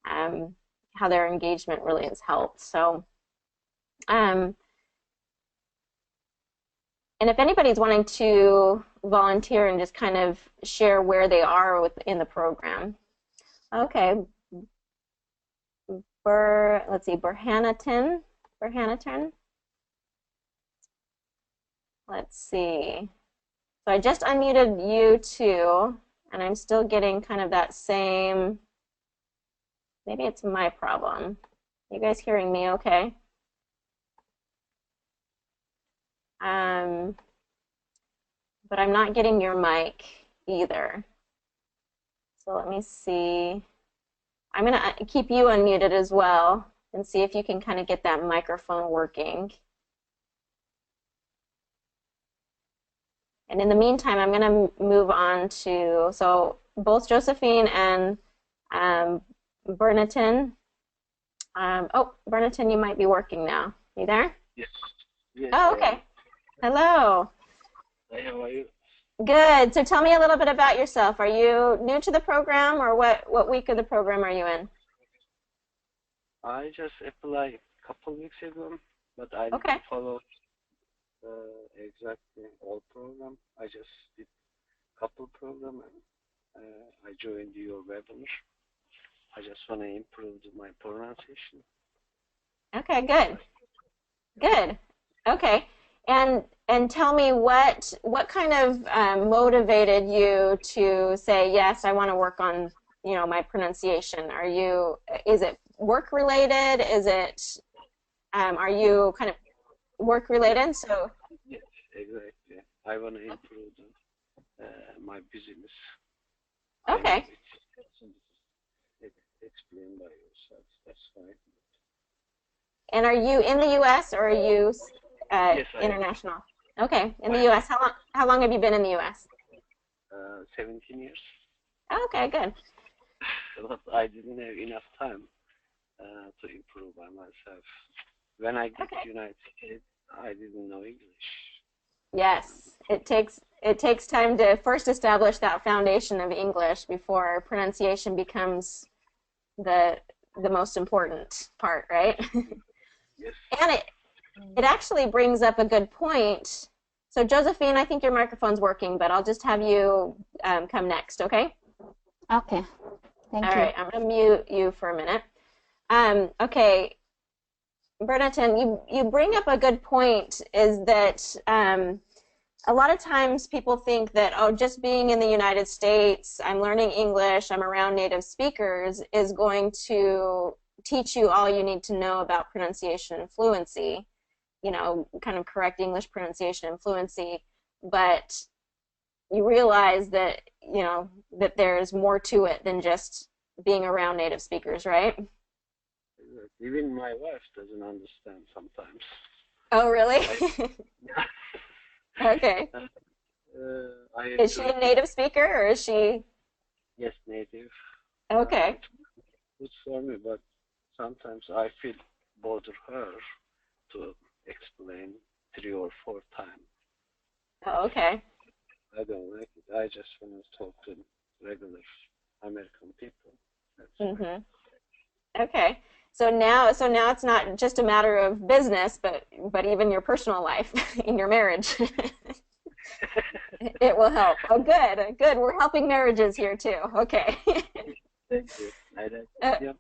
how their engagement really has helped. So, and if anybody's wanting to volunteer and just kind of share where they are within the program. Okay. Let's see, Berhanatin. Let's see. So I just unmuted you too, and I'm still getting kind of that same, maybe it's my problem. You guys hearing me okay? But I'm not getting your mic either. So let me see. I'm going to keep you unmuted as well and see if you can kind of get that microphone working. And in the meantime, I'm going to move on to, so both Josephine and Berhanatin. Oh, Berhanatin, you might be working now. You there? Yes. Yes. Oh, okay. Hello. Hi, how are you? Good. So tell me a little bit about yourself. Are you new to the program, or what week of the program are you in? I just applied a couple weeks ago, but I Okay. didn't follow exactly all program. I just did couple program and I joined your webinar. I just want to improve my pronunciation. Okay, good. Good. Okay. And tell me what kind of motivated you to say, yes, I want to work on, my pronunciation. Is it work related? Is it, are you kind of work related? So Yes, exactly. I want to improve my business. okay. Explain by yourself. That's fine. And are you in the U.S. or are you Yes, I am. international? Okay, in the U.S. How long have you been in the U.S.? 17 years. Okay, good. But I didn't have enough time to improve by myself. When I got to United States, I didn't know English. Yes, it takes time to first establish that foundation of English before pronunciation becomes the most important part, right? Yes. And it actually brings up a good point. So Josephine, I think your microphone's working, but I'll just have you come next, okay? Okay. Thank you. All right, I'm going to mute you for a minute. Okay, Berhanatin, you bring up a good point, is that a lot of times people think that, oh, just being in the United States, I'm learning English, I'm around native speakers, is going to teach you all you need to know about pronunciation and fluency, kind of correct English pronunciation and fluency, but you realize that, that there's more to it than just being around native speakers, right? Even my wife doesn't understand sometimes. Oh, really? Okay. Is she a native speaker, or is she? Yes, native. Okay. Good for me, but sometimes I feel bother her to explain 3 or 4 times. Oh, okay. I don't like it. I just want to talk to regular American people. Mm-hmm. Okay. So now it's not just a matter of business, but even your personal life in your marriage. It will help. Oh, good, good. We're helping marriages here too. Okay. Thank you. Yep.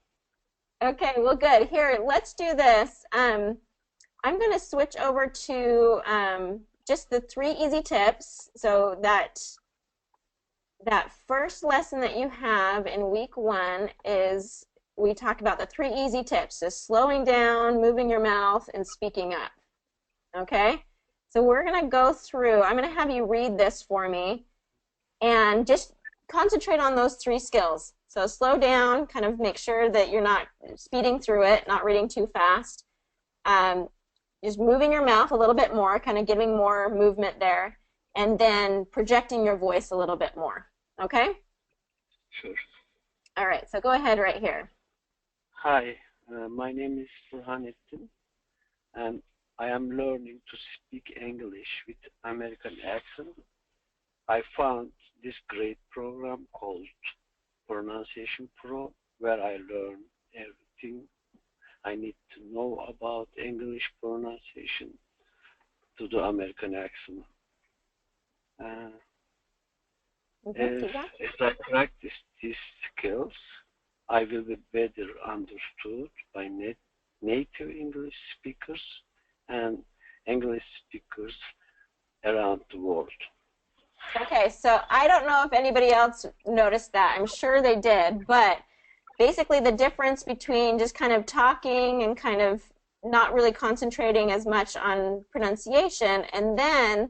Okay. Well, good. Here, let's do this. I'm going to switch over to just the 3 easy tips. So that first lesson that you have in week 1 is, we talk about the 3 easy tips, so slowing down, moving your mouth, and speaking up. Okay? So we're going to go through, I'm going to have you read this for me, and just concentrate on those 3 skills. So slow down, kind of make sure that you're not speeding through it, not reading too fast. Just moving your mouth a little bit more, kind of giving more movement there, and then projecting your voice a little bit more. Okay? Sure. All right, so go ahead right here. Hi, my name is Berhanatin, and I am learning to speak English with American accent. I found this great program called Pronunciation Pro, where I learn everything I need to know about English pronunciation to the American accent. As I practice these skills, I will be better understood by native English speakers and English speakers around the world. Okay, so I don't know if anybody else noticed that. I'm sure they did, but basically the difference between just kind of talking and kind of not really concentrating as much on pronunciation and then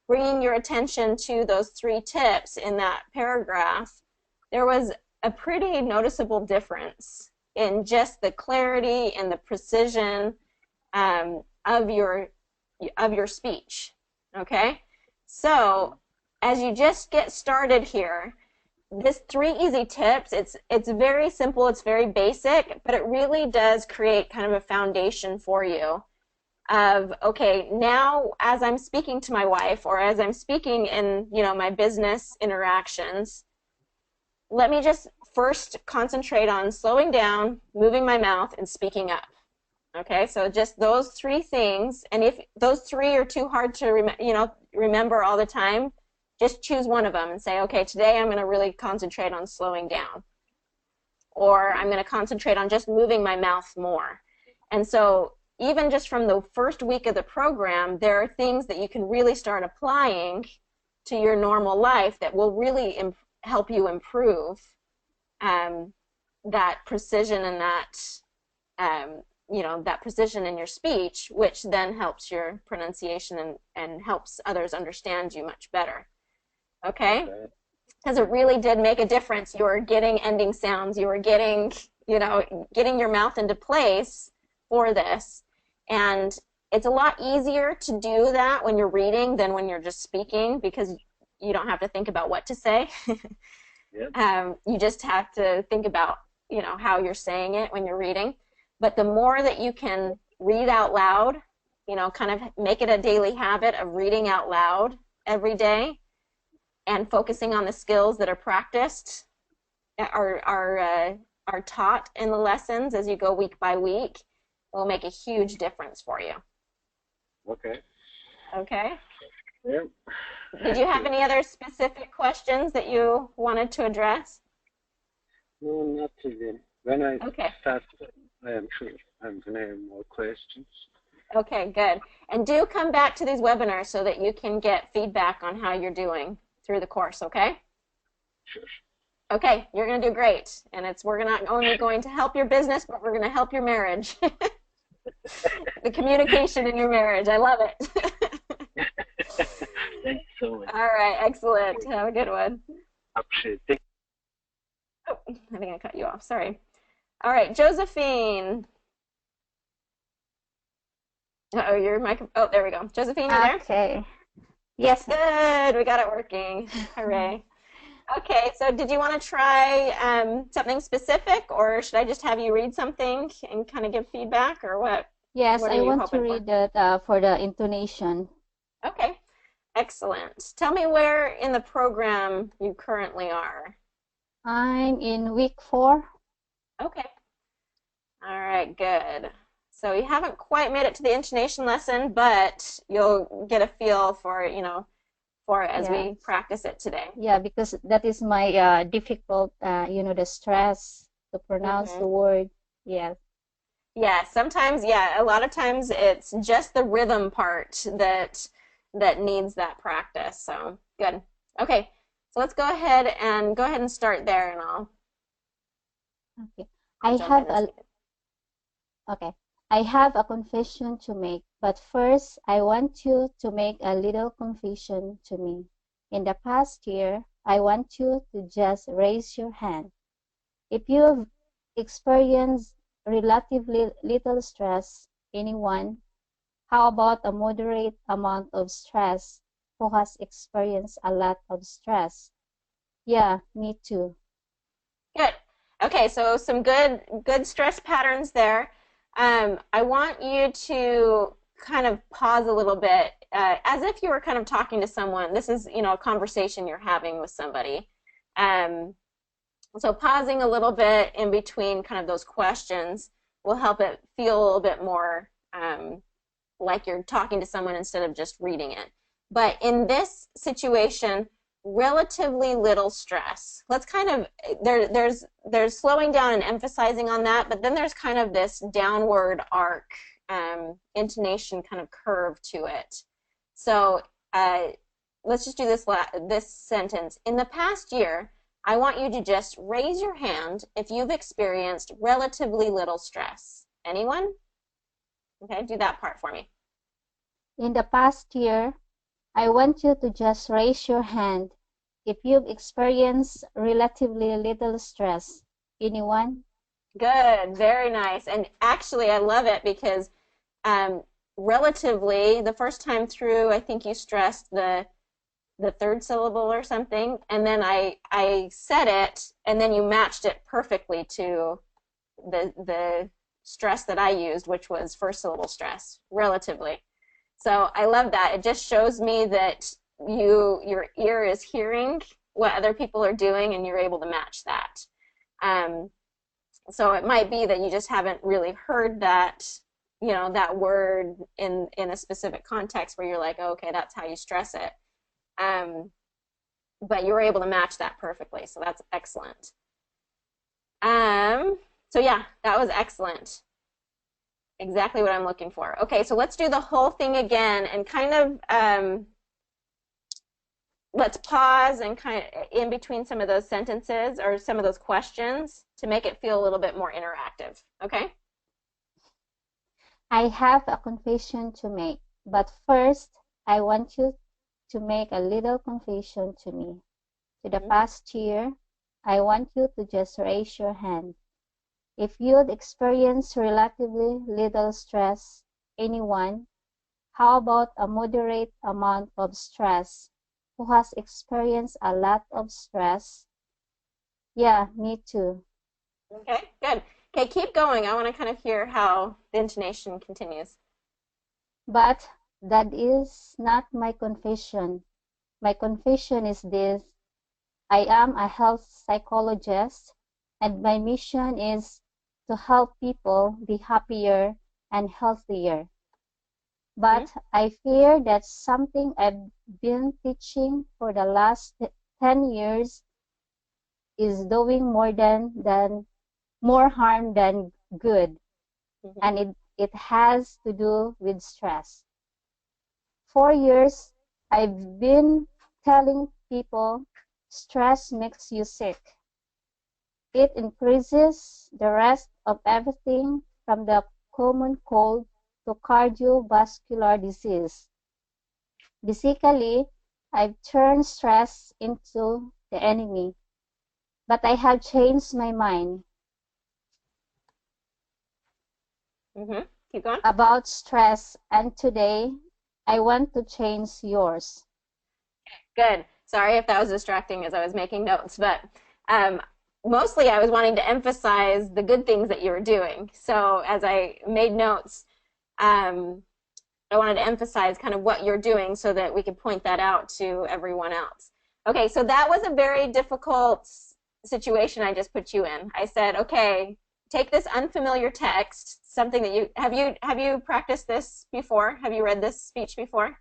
bringing your attention to those 3 tips in that paragraph, there was a pretty noticeable difference in just the clarity and the precision of your speech. Okay, so as you just get started here, this 3 easy tips, it's very simple, it's very basic, but it really does create kind of a foundation for you of, okay, now as I'm speaking to my wife or as I'm speaking in, my business interactions, let me just first concentrate on slowing down, moving my mouth, and speaking up. Okay, so just those 3 things, and if those 3 are too hard to remember all the time, just choose one of them and say, okay, today I'm going to really concentrate on slowing down, or I'm going to concentrate on just moving my mouth more. And so even just from the first week of the program, there are things that you can really start applying to your normal life that will really help you improve that precision and that that precision in your speech, which then helps your pronunciation and helps others understand you much better. Okay? Because it really did make a difference. You were getting ending sounds. You were getting, getting your mouth into place for this. And it's a lot easier to do that when you're reading than when you're just speaking, because you don't have to think about what to say. Yep. You just have to think about, how you're saying it when you're reading. But the more that you can read out loud, kind of make it a daily habit of reading out loud every day and focusing on the skills that are practiced, are taught in the lessons as you go week by week, will make a huge difference for you. Okay. Okay? Yeah. Did you have any other specific questions that you wanted to address? No, not really. When I start, I am sure I'm going to have more questions. Okay, good. And do come back to these webinars so that you can get feedback on how you're doing through the course, okay? Sure. Okay, you're going to do great. And we're not only going to help your business, but we're going to help your marriage. The communication in your marriage. I love it. Thanks so much. All right, excellent. Have a good one. Appreciate it. Oh, I think I cut you off. Sorry. All right, Josephine. Uh-oh, your mic. Oh, there we go. Josephine, you there? Okay. Yes. Good. We got it working. Hooray. Okay, so did you want to try something specific, or should I just have you read something and kind of give feedback, or what? Yes, What are I you want to hoping for? read that for the intonation. Okay, excellent. Tell me where in the program you currently are. I'm in week 4. Okay. All right, good. So you haven't quite made it to the intonation lesson, but you'll get a feel for, for it as we practice it today. Yeah, because that is my difficult, the stress to pronounce the word. Yes. Yeah, sometimes, a lot of times it's just the rhythm part that needs that practice. So good. Okay, so let's go ahead and start there, and I'll. Okay. I have a confession to make, but first I want you to make a little confession to me. In the past year, I want you to just raise your hand. If you have experienced relatively little stress, anyone, how about a moderate amount of stress who has experienced a lot of stress. Yeah, me too. Good. Okay, so some good stress patterns there. I want you to kind of pause a little bit, as if you were kind of talking to someone. This is, a conversation you're having with somebody. So pausing a little bit in between kind of those questions will help it feel a little bit more like you're talking to someone instead of just reading it. But in this situation, relatively little stress. Let's kind of, there's slowing down and emphasizing on that, but then there's kind of this downward arc, intonation kind of curve to it. So let's just do this sentence. In the past year, I want you to just raise your hand if you've experienced relatively little stress. Anyone? Okay, do that part for me. In the past year, I want you to just raise your hand if you've experienced relatively little stress. Anyone? Good, very nice. And actually, I love it because relatively, the first time through, I think you stressed the third syllable or something, and then I said it, and then you matched it perfectly to the stress that I used, which was first syllable stress, relatively. So I love that. It just shows me that your ear is hearing what other people are doing, and you're able to match that. So it might be that you just haven't really heard that, that word in a specific context where you're like, oh, okay, that's how you stress it. But you were able to match that perfectly, so that's excellent. So yeah, that was excellent. Exactly what I'm looking for. Okay, so let's do the whole thing again and kind of let's pause and kind of in between some of those sentences or some of those questions to make it feel a little bit more interactive. Okay? I have a confession to make, but first I want you to make a little confession to me. To the past year, I want you to just raise your hand. If you'd experienced relatively little stress, anyone, how about a moderate amount of stress? Who has experienced a lot of stress? Yeah, me too. Okay, good. Okay, keep going. I want to kind of hear how the intonation continues. But that is not my confession. My confession is this. I am a health psychologist, and my mission is to help people be happier and healthier. But I fear that something I've been teaching for the last 10 years is doing more harm than good. And it has to do with stress. 4 years, I've been telling people stress makes you sick. It increases the risk of everything from the common cold to cardiovascular disease. Basically, I've turned stress into the enemy. But I have changed my mind. Keep going. About stress, and today I want to change yours. Good. Sorry if that was distracting as I was making notes, but mostly I was wanting to emphasize the good things that you were doing. So as I made notes, I wanted to emphasize kind of what you're doing so that we could point that out to everyone else. Okay, so that was a very difficult situation I just put you in. I said, okay, take this unfamiliar text, something that have you practiced this before? Have you read this speech before?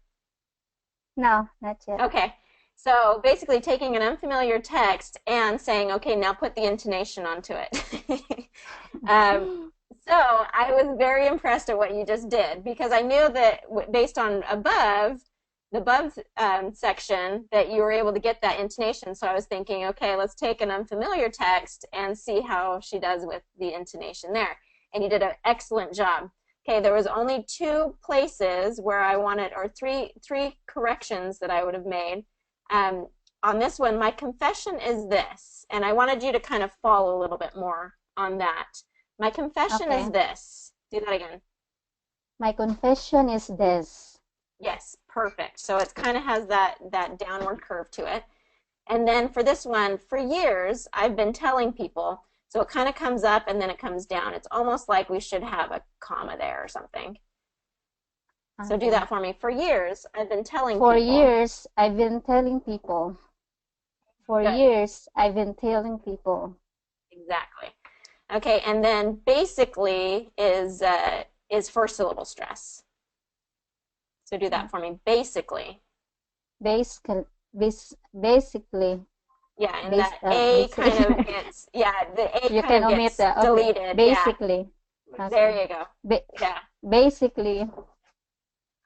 No, not yet. Okay, so basically taking an unfamiliar text and saying, okay, now put the intonation onto it. So I was very impressed at what you just did, because I knew that based on the above section, that you were able to get that intonation. So I was thinking, okay, let's take an unfamiliar text and see how she does with the intonation there. And you did an excellent job. Okay, there was only 2 places where I wanted, or three corrections that I would have made. On this one, my confession is this, and I wanted you to kind of follow a little bit more on that. My confession is this. Do that again. My confession is this. Yes, perfect. So it kind of has that downward curve to it. And then for this one, for years, I've been telling people, so it kind of comes up and then it comes down. It's almost like we should have a comma there or something. So do that for me. For years, I've been telling people. For years, I've been telling people. For Good. years, I've been telling people. Exactly. Okay, and then basically is first syllable stress. So do that for me. Basically. Basically. Yeah, and that A kind of gets, the A you kind can of omit gets that. deleted. Basically. Yeah. There you go. Yeah. Basically,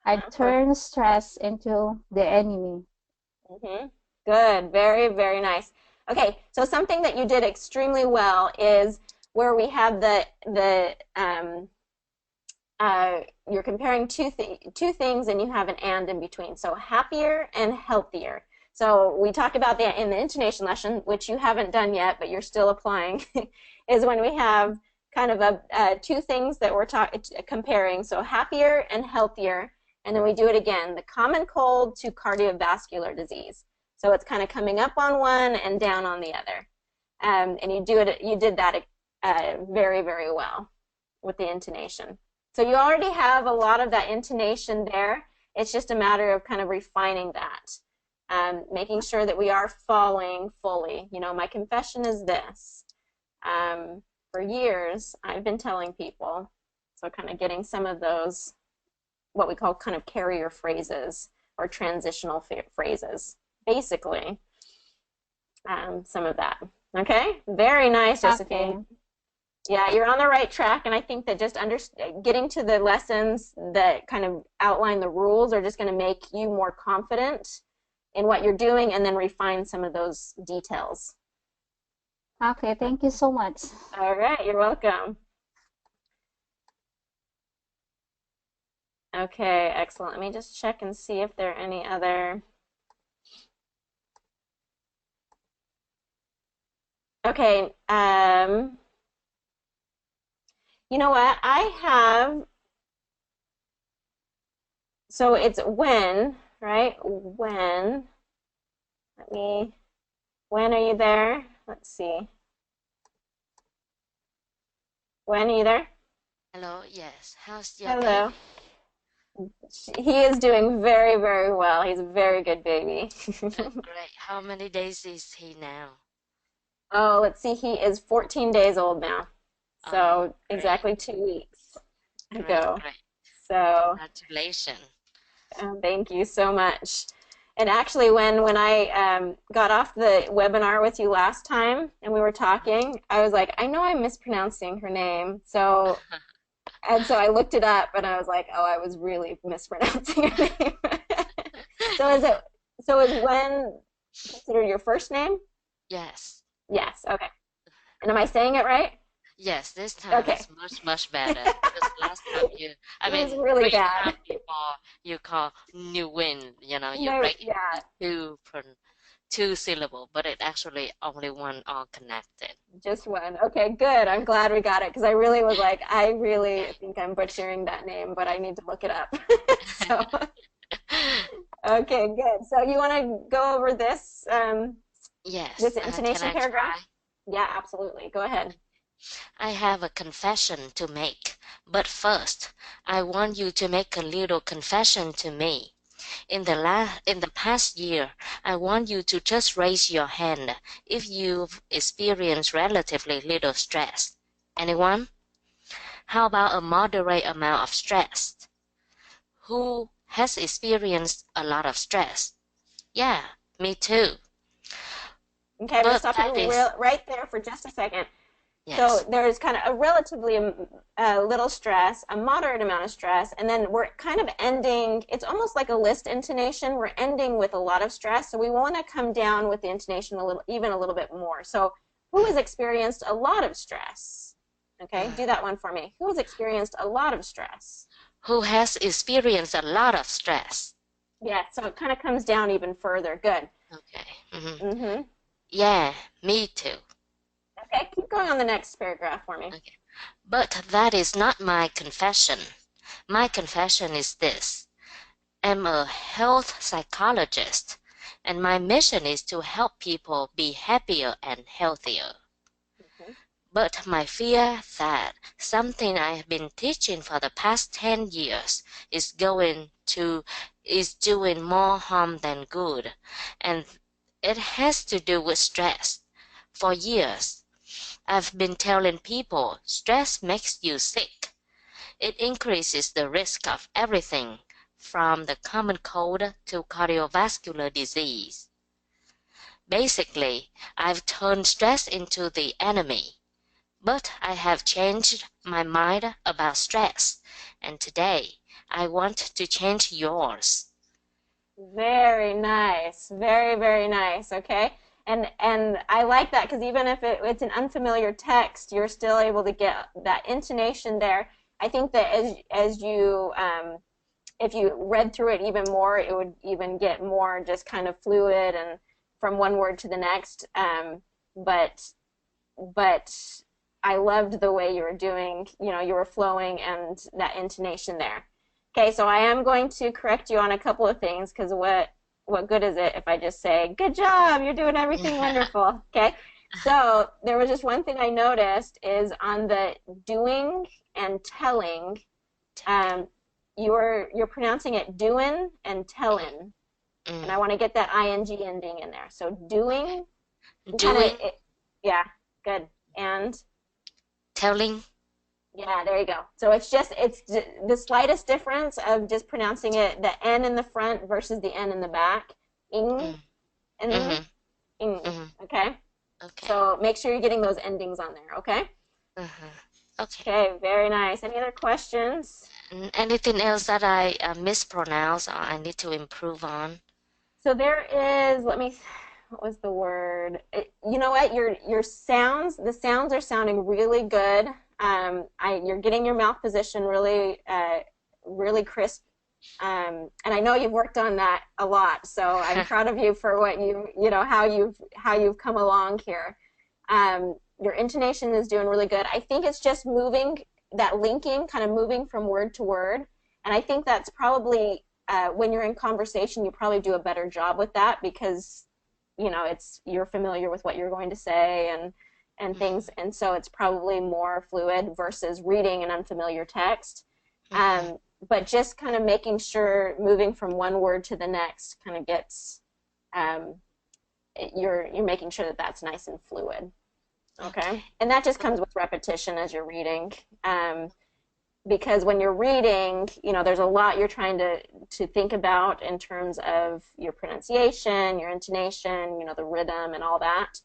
I turn stress into the enemy. Mm-hmm. Good. Very, very nice. Okay, so something that you did extremely well is where we have you're comparing two things and you have an and in between. So happier and healthier. So we talk about that in the intonation lesson, which you haven't done yet, but you're still applying, is when we have kind of two things that we're comparing. So happier and healthier. And then we do it again, the common cold to cardiovascular disease. So it's kind of coming up on one and down on the other. And you did that very, very well with the intonation. So you already have a lot of that intonation there. It's just a matter of kind of refining that, making sure that we are following fully. You know, my confession is this. For years, I've been telling people, so kind of getting some of those, what we call kind of carrier phrases or transitional phrases. Basically, some of that. Okay, very nice, Josephine. Okay. Yeah, you're on the right track, and I think that just getting to the lessons that kind of outline the rules are just going to make you more confident in what you're doing and then refine some of those details. Okay, thank you so much. All right, you're welcome. Okay, excellent. Let me just check and see if there are any other. Okay, you know what? So it's when, right? When are you there? Let's see. When are you there? Hello, yes. How's your Hello. baby? He is doing very, very well. He's a very good baby. Great. How many days is he now? Oh, let's see. He is 14 days old now. So great. exactly 2 weeks Great, ago. great. So Congratulations. thank you so much. And actually, when I got off the webinar with you last time and we were talking, I was like, I know I'm mispronouncing her name. So I looked it up and I was like, oh, I was really mispronouncing her name. So is Wen considered your first name? Yes. Yes. Okay. And am I saying it right? Yes, this time Okay. it's much, much better. Because last time It was really bad. Before you call new wind, you No, break it yeah. into two syllable, but it actually only one all connected. Just one. Okay, good. I'm glad we got it because I really was like, I really think I'm butchering that name, but I need to look it up. So, okay, good. So you want to go over this Yes. this Can intonation I paragraph? try? Yeah, absolutely. Go ahead. I have a confession to make, but first, I want you to make a little confession to me. In the past year, I want you to just raise your hand if you've experienced relatively little stress. Anyone? How about a moderate amount of stress? Who has experienced a lot of stress? Yeah, me too. Okay, I'm going to But stop that you is, right there for just a second. yes, So there's kind of a relatively little stress, a moderate amount of stress, and then we're kind of ending, it's almost like a list intonation. We're ending with a lot of stress, so we want to come down with the intonation even a little bit more. So who has experienced a lot of stress? Okay, do that one for me. Who has experienced a lot of stress? who has experienced a lot of stress? Yeah, so it kind of comes down even further. Good. Okay. Mm-hmm. Yeah, me too. Okay, keep going on the next paragraph for me. Okay. But that is not my confession. My confession is this. am a health psychologist, and my mission is to help people be happier and healthier. But my fear that something I have been teaching for the past 10 years is doing more harm than good, and it has to do with stress. For years, I've been telling people stress makes you sick. It increases the risk of everything from the common cold to cardiovascular disease. Basically, I've turned stress into the enemy. But I have changed my mind about stress, and today I want to change yours. Very nice. Very, very nice. Okay. And I like that because even if it's an unfamiliar text, you're still able to get that intonation there. I think that as you if you read through it even more, it would even get more just kind of fluid and from one word to the next. But I loved the way you were doing, you were flowing and that intonation there. Okay, so I am going to correct you on a couple of things because what good is it if I just say, good job, you're doing everything wonderful, okay? So there was just one thing I noticed is on the doing and telling, you're pronouncing it doing and telling, and I want to get that ing ending in there. So doing, yeah, good, and telling. Yeah, there you go. So it's the slightest difference of just pronouncing it, the N in the front versus the N in the back. Ing, ing, okay? Okay. So make sure you're getting those endings on there, okay? Okay, very nice. Any other questions? Anything else that I mispronounce or I need to improve on? So there is, what was the word? You know what? The sounds are sounding really good. You're getting your mouth position really, really crisp. And I know you've worked on that a lot, so I'm proud of you for what how you've come along here. Your intonation is doing really good. I think it's just moving, that linking, kind of moving from word to word. And I think that's probably, when you're in conversation, you probably do a better job with that because, you're familiar with what you're going to say and things, and so it's probably more fluid versus reading an unfamiliar text. But just kind of making sure moving from one word to the next kind of gets, you're making sure that that's nice and fluid. Okay, and that just comes with repetition as you're reading, because when you're reading, there's a lot you're trying to think about in terms of your pronunciation, your intonation, the rhythm and all that.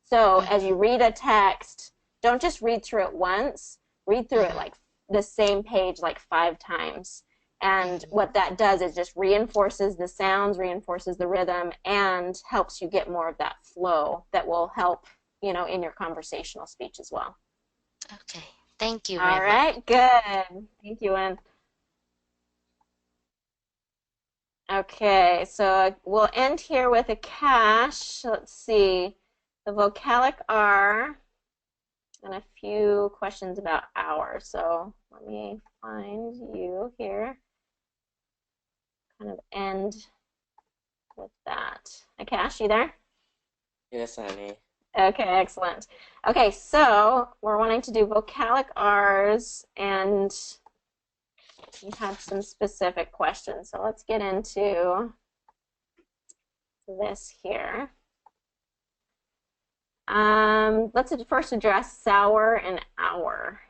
So as you read a text, don't just read through it once, read through it like the same page like 5 times. And what that does is just reinforces the sounds, reinforces the rhythm, and helps you get more of that flow that will help in your conversational speech as well. Okay, thank you. All right, good. Thank you, Ann. Okay, so we'll end here with a cache. Let's see, the Vocalic R, and a few questions about hour. So let me find you here. Kind of end with that. Akash, you there? Yes, Annie. Okay, excellent. Okay, so we're wanting to do Vocalic R's, and you had some specific questions. So let's get into this here. Let's first address sour and hour.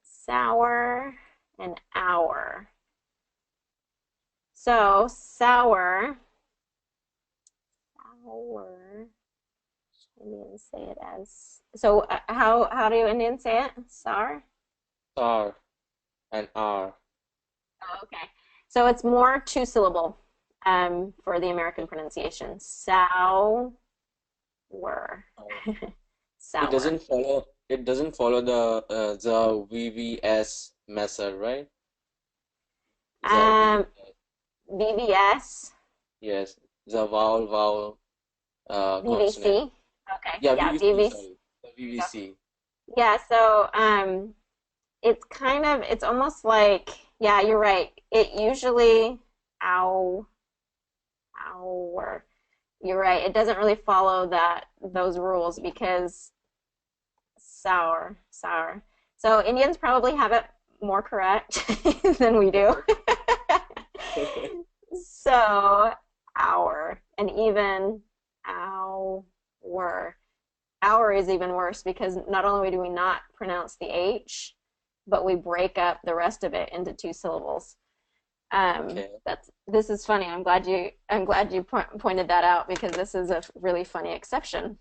Sour and hour. So sour. Indians say it as, so how do you Indians say it? Sour? Sour and R. Oh, okay. So it's more 2-syllable for the American pronunciation. Sour. Sour. It doesn't follow the VVS method, right? VVS. Yes, the vowel VVC. consonant. Okay. Yeah, Yeah, VVC. Sorry. The VVC. Yeah, so it's almost like Yeah, you're right. It usually, ow, hour. You're right. It doesn't really follow those rules because sour, sour. So Indians probably have it more correct than we do. So hour and even hour. Hour is even worse because not only do we not pronounce the H, but we break up the rest of it into two syllables. Okay. This is funny. I'm glad you pointed that out because this is a really funny exception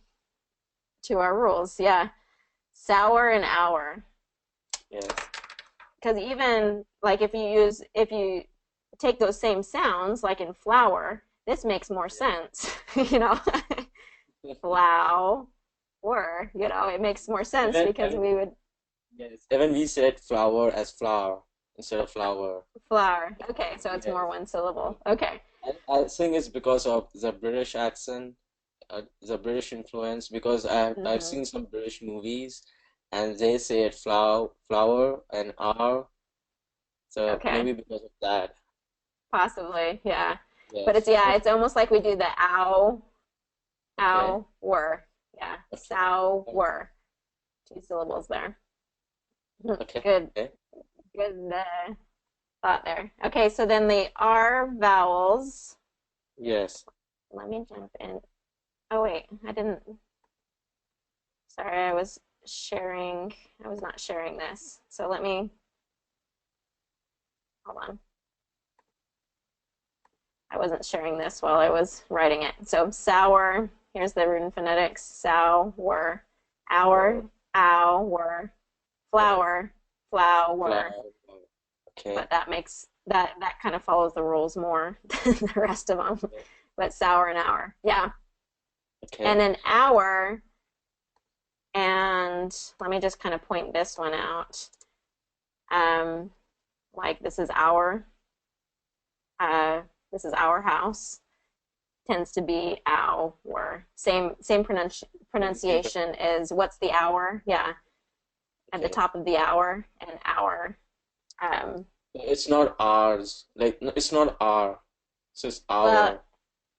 to our rules. Yeah, sour and hour. Yes. Because even like if you take those same sounds like in flower, this makes more sense. You know, flower. You know, it makes more sense Even, because we would yes. Even we said flower as flower instead of flower. flower. Okay, so it's more Yes. one syllable. Okay. I think it's because of the British accent, the British influence. Because I've Hmm. seen some British movies, and they say it flower and R. So Okay. maybe because of that. Possibly. Yeah. But Yes. it's almost like we do the ow, Okay. were. Yeah. Okay. Sour. Two syllables there. Okay. Good. Okay. Good thought there. Okay, so then the R vowels. Yes. Let me jump in. Oh wait, I didn't. Sorry, I was sharing. I was not sharing this. So let me hold on. I wasn't sharing this while I was writing it. So sour. Here's the root and phonetics. Sour. Hour. Hour. Flower. Flower. Flower. Okay. But that makes that kind of follows the rules more than the rest of them. But sour and hour. Yeah. Okay. And then hour, and let me just kind of point this one out. Like this is our house. Tends to be our. Same pronunciation is what's the hour? Yeah, at the Okay. top of the hour and hour. It's not ours. Like no, it's not R. So it's Well, our.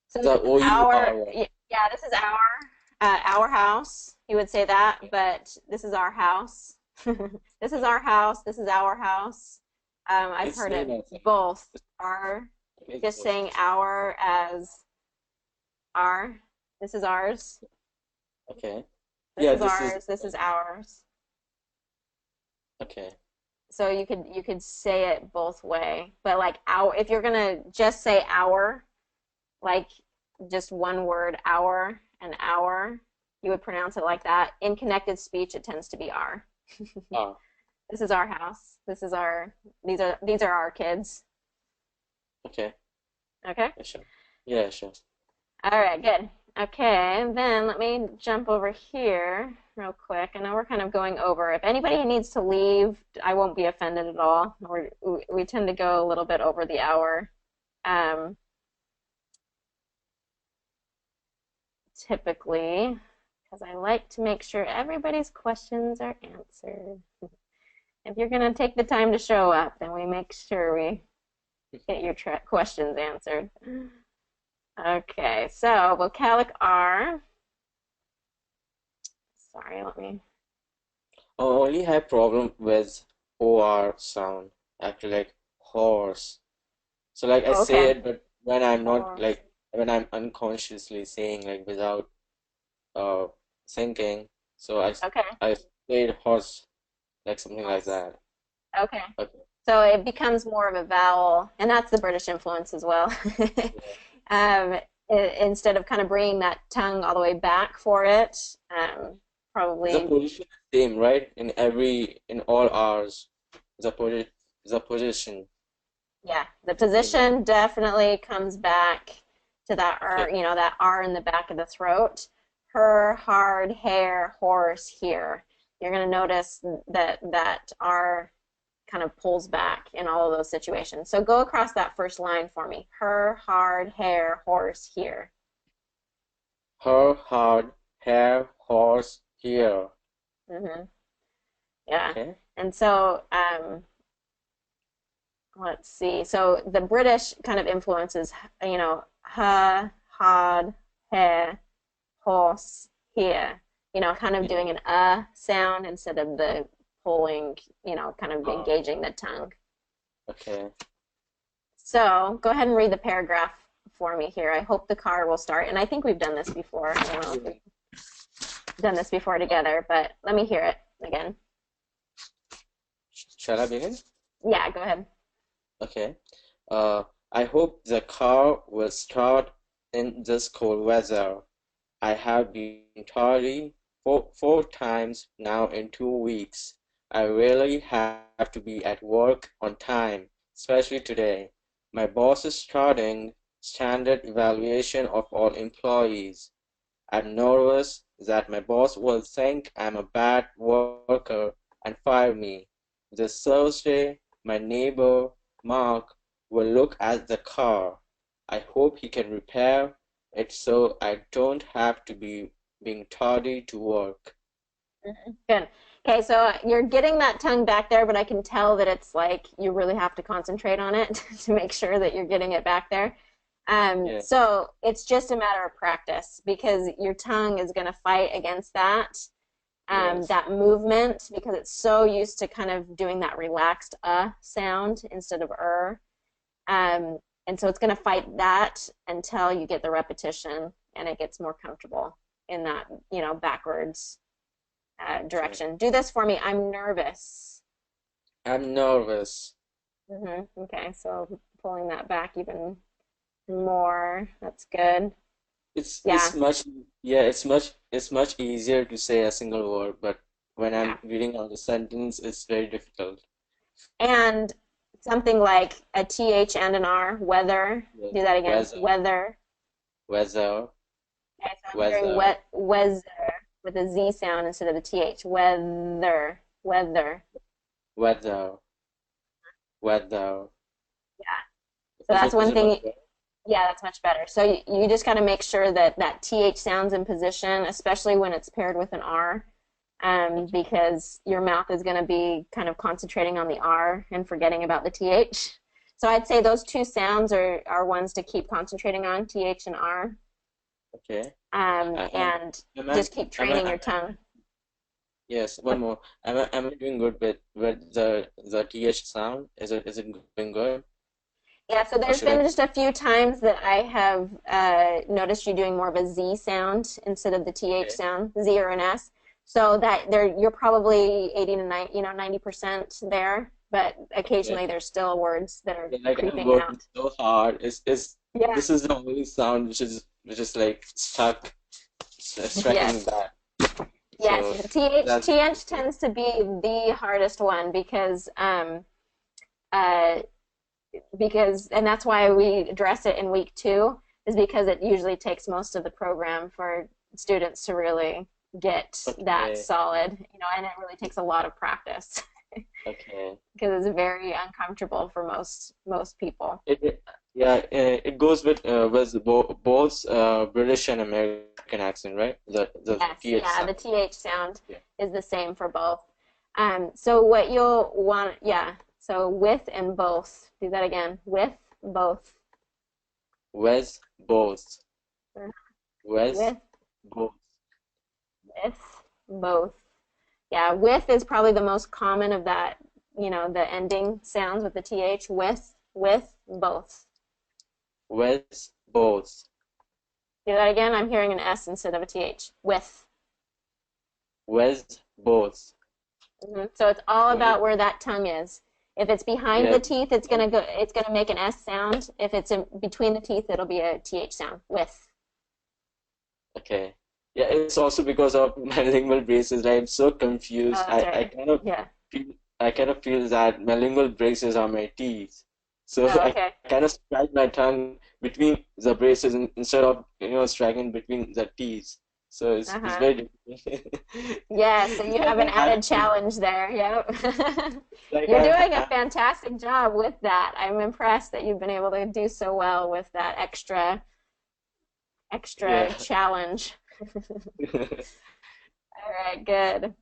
so The this is our. OUR. Yeah, this is our house. You would say that, but this is our house. This is our house. This is our house. I've It's heard it name as both. Our, just saying our as our. This is ours. Okay. This Yeah, is this is ours. This is ours. okay. So you could say it both way. But like our, if you're gonna just say our, like just one word, our and our, you would pronounce it like that. In connected speech, it tends to be our. Ah, This is our house. This is our. These are our kids. okay. Okay. Yeah, sure. Yeah, sure. All right. Good. Okay. Then let me jump over here real quick. I know we're kind of going over. If anybody needs to leave, I won't be offended at all. We tend to go a little bit over the hour. Typically, because I like to make sure everybody's questions are answered. If you're going to take the time to show up, then we make sure we get your questions answered. Okay, so Vocalic R. Sorry, let me. I only have problem with OR sound. Actually, like horse. So like I Oh, say okay. it, but when I'm not Horse. like when I'm unconsciously saying like without uh thinking, so Okay. I say it horse like something like Horse. that. Okay. Okay. So it becomes more of a vowel, and that's the British influence as well. Yeah. Instead of kind of bringing that tongue all the way back for it, The probably, position is same, right? In all R's, the position the position yeah, the is same, right? position definitely comes back to that R, Okay. that R in the back of the throat. Her, hard, hair, horse, here. You're going to notice that R kind of pulls back in all of those situations. So go across that first line for me. Her, hard, hair, horse, here. Her hard hair horse here. Hmm. Yeah. Okay. And so let's see. So the British kind of influences, you know, ha, hard, hair, horse, here. You know, kind of doing an sound instead of the pulling, you know, kind of engaging the tongue. Okay. So go ahead and read the paragraph for me here. I hope the car will start. And I think we've done this before. I don't know if we've done this before together, but let me hear it again. Shall I begin? Yeah, go ahead. Okay. I hope the car will start in this cold weather. I have been tardy four times now in 2 weeks. I really have to be at work on time, especially today. My boss is starting standard evaluation of all employees. I'm nervous that my boss will think I'm a bad worker and fire me. This Thursday, my neighbor, Mark, will look at the car. I hope he can repair it so I don't have to be being tardy to work. Good. Okay, so you're getting that tongue back there, but I can tell that it's like you really have to concentrate on it to make sure that you're getting it back there. Yeah. So it's just a matter of practice because your tongue is going to fight against that. Yes. That movement because it's so used to kind of doing that relaxed sound instead of and so it's going to fight that until you get the repetition and it gets more comfortable in that, you know, backwards direction. Do this for me. I'm nervous. I'm nervous. Okay, so pulling that back even more. That's good. It's Yeah. it's much easier to say a single word, but when I'm reading out the sentence, it's very difficult. And something like a TH and an R, weather. Yes. Do that again. Weather. Weather. Weather. Okay, so I'm hearing weather with a Z sound instead of the TH. Weather. Weather. Weather. Weather. Yeah. So that's one thing. Yeah, that's much better. So you just got to make sure that that TH sound's in position, especially when it's paired with an R, because your mouth is going to be kind of concentrating on the R and forgetting about the TH. So I'd say those two sounds are ones to keep concentrating on, TH and R. Okay. And just keep training your tongue. Yes, one more. Am I doing good with the TH sound? Is it going good? Yeah, so there's been just a few times that I have noticed you doing more of a Z sound instead of the TH sound, Z or an S. So that you're probably 80 to 90% there, but occasionally there's still words that are creeping out. I'm so hard. This is the only sound which is like stuck, striking that. Yes, So TH tends to be the hardest one because and that's why we address it in week 2 is because it usually takes most of the program for students to really get that solid, you know, and it really takes a lot of practice. Okay. Because it's very uncomfortable for most people. It goes with both British and American accent, right? The TH sound. The TH sound is the same for both. So what you'll want, so with and both. Do that again. With both. With both. With both. With both. Yeah, with is probably the most common of that, you know, the ending sounds with the TH. With both. With both. Do that again. I'm hearing an S instead of a TH. With both. So it's all about where that tongue is. If it's behind the teeth, it's gonna make an S sound. If it's in between the teeth, it'll be a TH sound. With. Okay. Yeah, it's also because of my lingual braces. I'm so confused. I kind of feel that my lingual braces are my teeth. So I kind of strike my tongue between the braces instead of, you know, striking between the teeth. So it's very difficult. So you have an added challenge there. Yep. You're doing a fantastic job with that. I'm impressed that you've been able to do so well with that extra challenge. All right, good.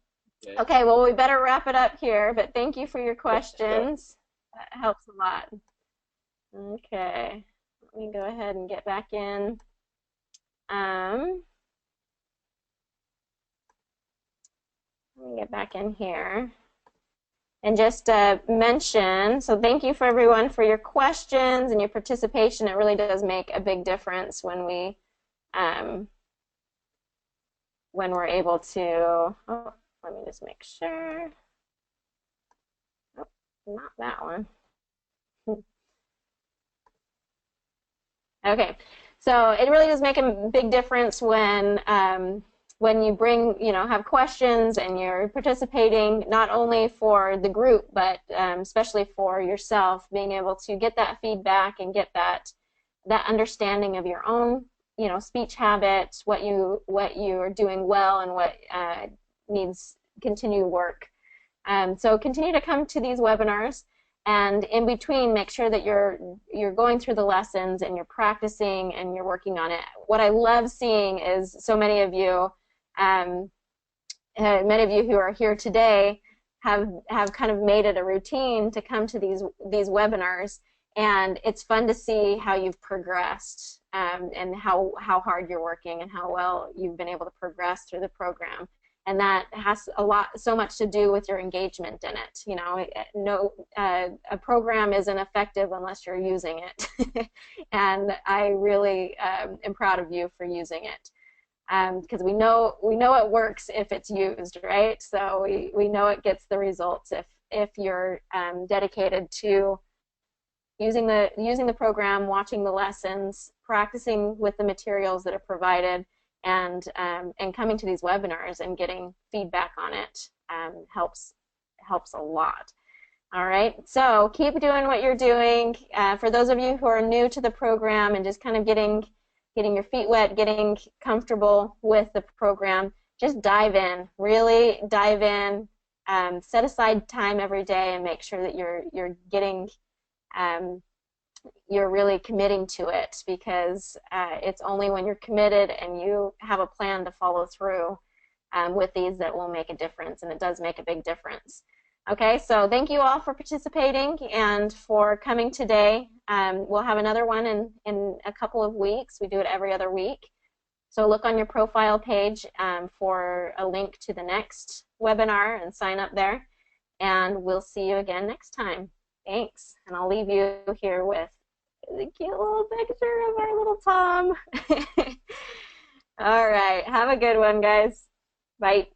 Okay, well, we better wrap it up here, but thank you for your questions. That helps a lot. Okay, let me go ahead and get back in. Let me get back in here and just mention, so thank you for everyone for your questions and your participation. It really does make a big difference when we're able to, oh, let me just make sure. Oh, not that one. Okay, so it really does make a big difference when you bring, have questions and you're participating not only for the group, but especially for yourself, being able to get that feedback and get that understanding of your own, speech habits, what you are doing well and what needs continued work. So continue to come to these webinars. And in between, make sure that you're going through the lessons and you're practicing and you're working on it. What I love seeing is so many of you who are here today have kind of made it a routine to come to these webinars, and it's fun to see how you've progressed and how hard you're working and how well you've been able to progress through the program. And that has so much to do with your engagement in it. A program isn't effective unless you're using it. And I really am proud of you for using it. Because we know it works if it's used, right? So we know it gets the results if you're dedicated to using the program, watching the lessons, practicing with the materials that are provided, and coming to these webinars and getting feedback on it helps a lot. All right, so keep doing what you're doing. For those of you who are new to the program and just kind of getting your feet wet, getting comfortable with the program, just dive in, really dive in, set aside time every day and make sure that you're getting, you're really committing to it, because it's only when you're committed and you have a plan to follow through with these that will make a difference, and it does make a big difference. Okay, so thank you all for participating and for coming today. We'll have another one in a couple of weeks. We do it every other week. So look on your profile page for a link to the next webinar and sign up there. And we'll see you again next time. Thanks. And I'll leave you here with the cute little picture of our little Tom. All right, have a good one, guys. Bye.